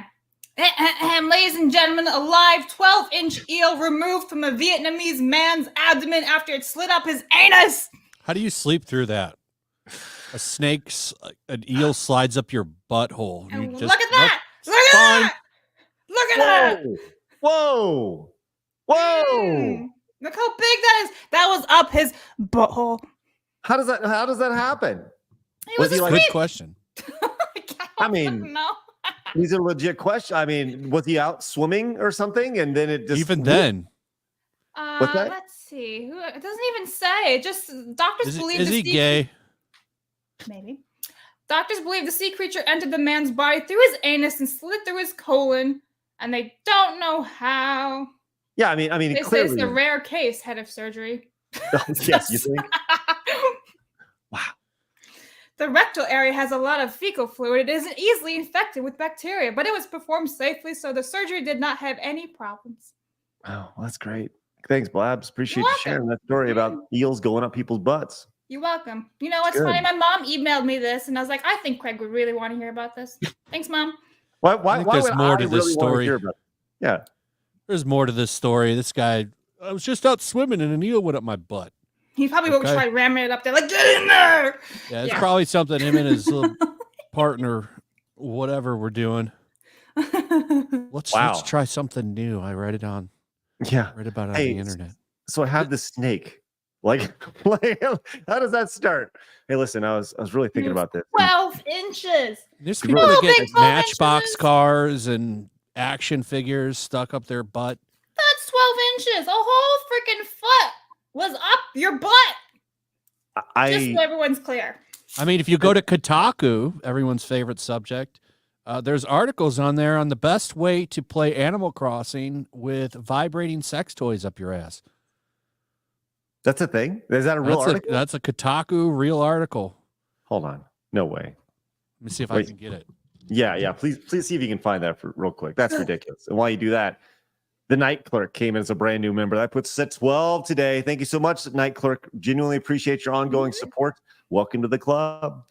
Ladies and gentlemen, a live 12-inch eel removed from a Vietnamese man's abdomen after it slid up his anus. How do you sleep through that? An eel slides up your butthole. You just, look at that! Look at that! Look at that! Whoa! Look how big that is. That was up his butthole. How does that happen? Was he good question. I mean, no. These are legit questions. I mean, was he out swimming or something? And then it just even then. What's that? Let's see. It doesn't even say. Just doctors believe is he gay? Maybe. Doctors believe the sea creature entered the man's body through his anus and slid through his colon, and they don't know how. Yeah, I mean, They say clearly it's a rare case head of surgery. Yes, you think? Wow. The rectal area has a lot of fecal fluid. It isn't easily infected with bacteria, but it was performed safely, so the surgery did not have any problems. Oh, well, that's great. Thanks, Blabs. Appreciate You're you sharing that story about eels going up people's butts. You're welcome. You know what's Good. funny? My mom emailed me this, and I was like, I think Craig would really want to hear about this. Thanks, Mom. Why there's would more I to this really want story. hear about it? Yeah. There's more to this story. This guy, I was just out swimming and an eel went up my butt. He probably will try ramming it up there, like, get in there. Yeah, it's probably something him and his little partner, whatever we're doing. Let's try something new. I read it on. Yeah. Read about it on the internet. So I have this snake. Like, how does that start? Hey, listen, I was really thinking about this. 12 inches. There's people that get Matchbox cars and action figures stuck up their butt. That's 12 inches. A whole freaking foot was up your butt. Just so everyone's clear. I mean, if you go to Kotaku, everyone's favorite subject, there's articles on there on the best way to play Animal Crossing with vibrating sex toys up your ass. That's a thing? Is that a real article? That's a Kotaku real article. Hold on. No way. Let me see if I can get it. Yeah. Please see if you can find that real quick. That's ridiculous. And while you do that, the Night Clerk came in as a brand new member. That puts at 12 today. Thank you so much, Night Clerk. Genuinely appreciate your ongoing support. Welcome to the club.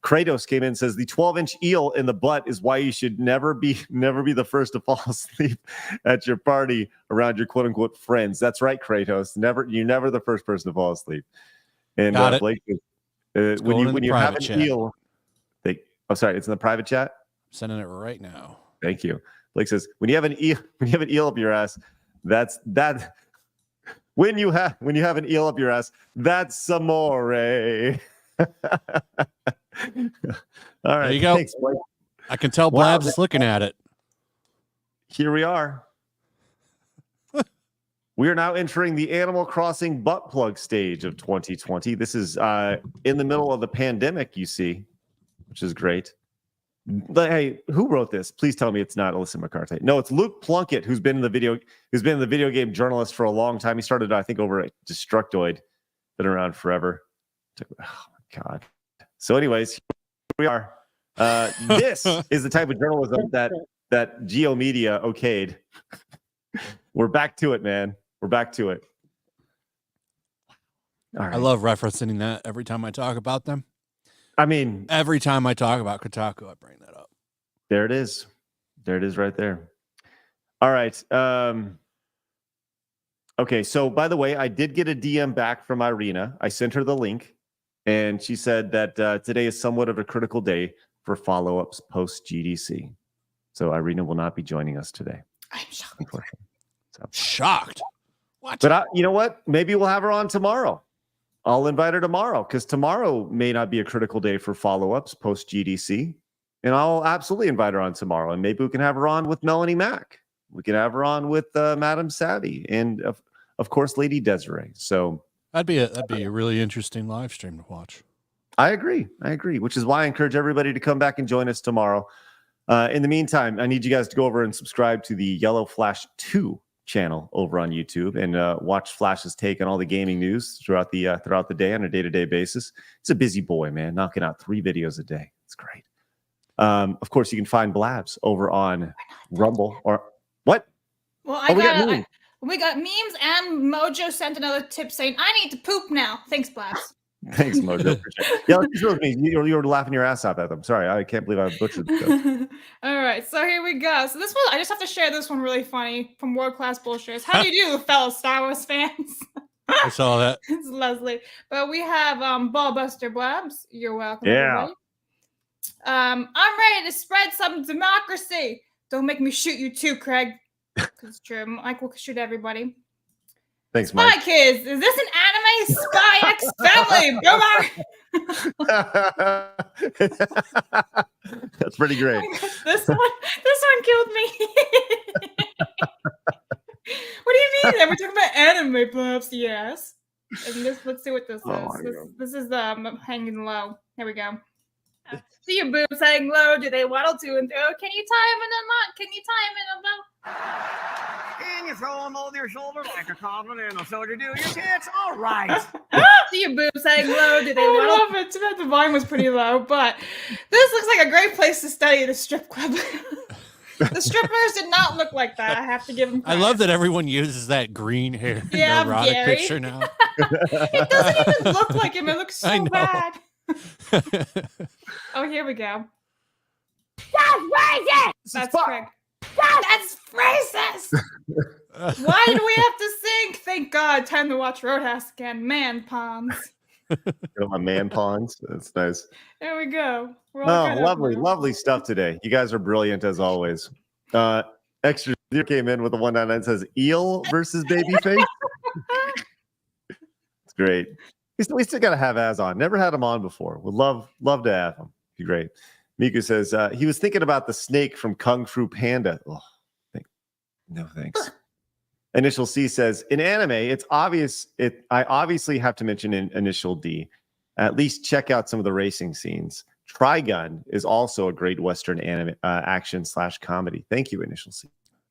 Kratos came in and says the 12-inch eel in the butt is why you should never be the first to fall asleep at your party around your quote unquote friends. That's right, Kratos. You're never the first person to fall asleep. And Blake, when you have an eel, it's in the private chat. I'm sending it right now. Thank you. Blake says when you have an eel up your ass, that's when you have an eel up your ass, that's amore. All right, there you go. Thanks, Blake. I can tell Blabs is looking at it. Here we are. We are now entering the Animal Crossing butt plug stage of 2020. This is in the middle of the pandemic, you see, which is great. But hey, who wrote this? Please tell me it's not Alyssa McCarthy. No, it's Luke Plunkett, who's been the video game journalist for a long time. He started, I think, over at Destructoid. Been around forever. Oh my God. So, anyways, here we are. This is the type of journalism that Geo Media okayed. We're back to it, man. We're back to it. All right. I love referencing that every time I talk about them. I mean, every time I talk about Kotaku, I bring that up. There it is. There it is right there. All right. Okay. So, by the way, I did get a DM back from Irena. I sent her the link, and she said that today is somewhat of a critical day for follow-ups post-GDC. So Irena will not be joining us today, I'm shocked. unfortunately. So. Shocked. What? But you know what? Maybe we'll have her on tomorrow. I'll invite her tomorrow because tomorrow may not be a critical day for follow-ups post GDC. And I'll absolutely invite her on tomorrow. And maybe we can have her on with Melonie Mac. We can have her on with Madam Savvy and of course Lady Desiree. So That'd be a really interesting live stream to watch. I agree, which is why I encourage everybody to come back and join us tomorrow. In the meantime, I need you guys to go over and subscribe to the Yellow Flash 2 channel over on YouTube and watch Flash's take on all the gaming news throughout the day on a day-to-day basis. It's a busy boy, man, knocking out 3 videos a day. It's great. Of course, you can find Blabs over on Rumble or what? Well, we got memes, and Mojo sent another tip saying, I need to poop now. Thanks, Blabs. Thanks, Mojo. Yeah, let's with me. You were laughing your ass off at them. Sorry, I can't believe I butchered the joke. All right, so here we go. So this one, I just have to share this one really funny from World Class Bullshitters. How do you do, fellow Star Wars fans? I saw that. It's Leslie. But we have Ballbuster Blabs. You're welcome, Yeah. everybody. I'm ready to spread some democracy. Don't make me shoot you too, Craig. It's true. Mike will shoot everybody. Thanks, Spy Mike. Kids. Is this an anime? Spy X Family. That's pretty great. This one killed me. What do you mean? We're talking about anime Blabs, yes. And let's see what this is. This is hanging low. Here we go. See your boobs hanging low. Do they waddle to and fro? Can you tie them in a knot? Can you tie them in a bow? And you throw them over your shoulder like a common and so to do your tits. All right. See your boobs hanging low. Do they waddle? I love it. Too bad the volume was pretty low, but this looks like a great place to study the strip club. The strippers did not look like that. I have to give them credit. I love that everyone uses that green hair in Yeah, the erotic Gary. picture now. It doesn't even look like him. It looks I so know. bad. Oh, here we go. That's racist! That's correct. That's racist! Why do we have to sing? Thank God. Time to watch Roadhouse again. Man ponds. My man pawns. That's nice. There we go. We're all Oh, good lovely, up now. lovely stuff today. You guys are brilliant as always. Extra Zero came in with a 199 says Eel versus Babyface. It's great. We still got to have Az on. Never had him on before. Would love to have him. Be great. Miku says he was thinking about the snake from Kung Fu Panda. Oh, no thanks. Initial C says in anime, it's obvious. I obviously have to mention in Initial D. At least check out some of the racing scenes. Trigun is also a great Western anime action / comedy. Thank you, Initial C.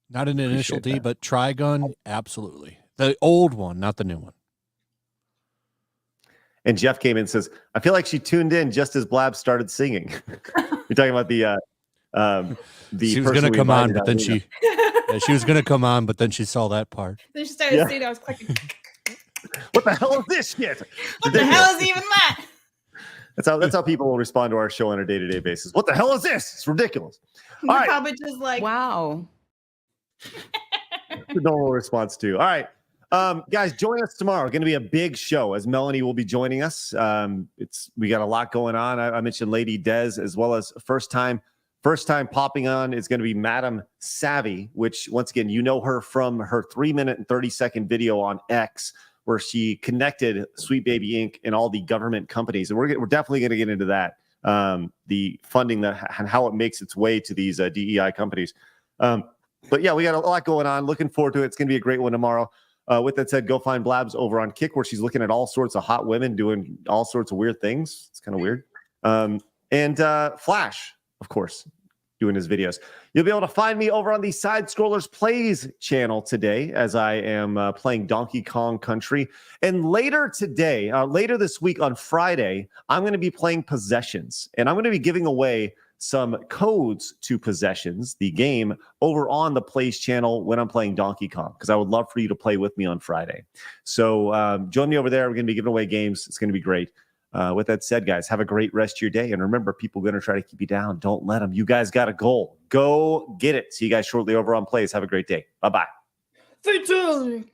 Not an initial Appreciate D, that. but Trigun, absolutely. The old one, not the new one. And Jeff came in and says, I feel like she tuned in just as Blab started singing. You're talking about the She was person going to we come on, invited, but then Irena. she was going to come on, but then she saw that part. Then she started seeing I was clicking. What the hell is this shit? What the hell is even that? That's how people will respond to our show on a day-to-day basis. What the hell is this? It's ridiculous. They're All right. probably just like, Wow. The normal response to. All right. Guys, join us tomorrow. Going to be a big show as Melonie will be joining us. We got a lot going on. I mentioned Lady Des as well as first time popping on is going to be Madam Savvy, which once again, you know her from her 3-minute and 30-second video on X where she connected Sweet Baby Inc. and all the government companies. And we're definitely going to get into that, the funding and how it makes its way to these DEI companies. But yeah, we got a lot going on. Looking forward to it. It's going to be a great one tomorrow. With that said, go find Blabs over on Kick, where she's looking at all sorts of hot women doing all sorts of weird things. It's kind of weird. And Flash, of course, doing his videos. You'll be able to find me over on the Side Scrollers Plays channel today as I am playing Donkey Kong Country. And later today, later this week on Friday, I'm going to be playing Possessions. And I'm going to be giving away some codes to Possessions, the game, over on the Plays channel when I'm playing Donkey Kong, because I would love for you to play with me on Friday. So join me over there. We're going to be giving away games. It's going to be great. With that said, guys, have a great rest of your day. And remember, people are going to try to keep you down. Don't let them. You guys got a goal. Go get it. See you guys shortly over on Plays. Have a great day. Bye-bye. fatality.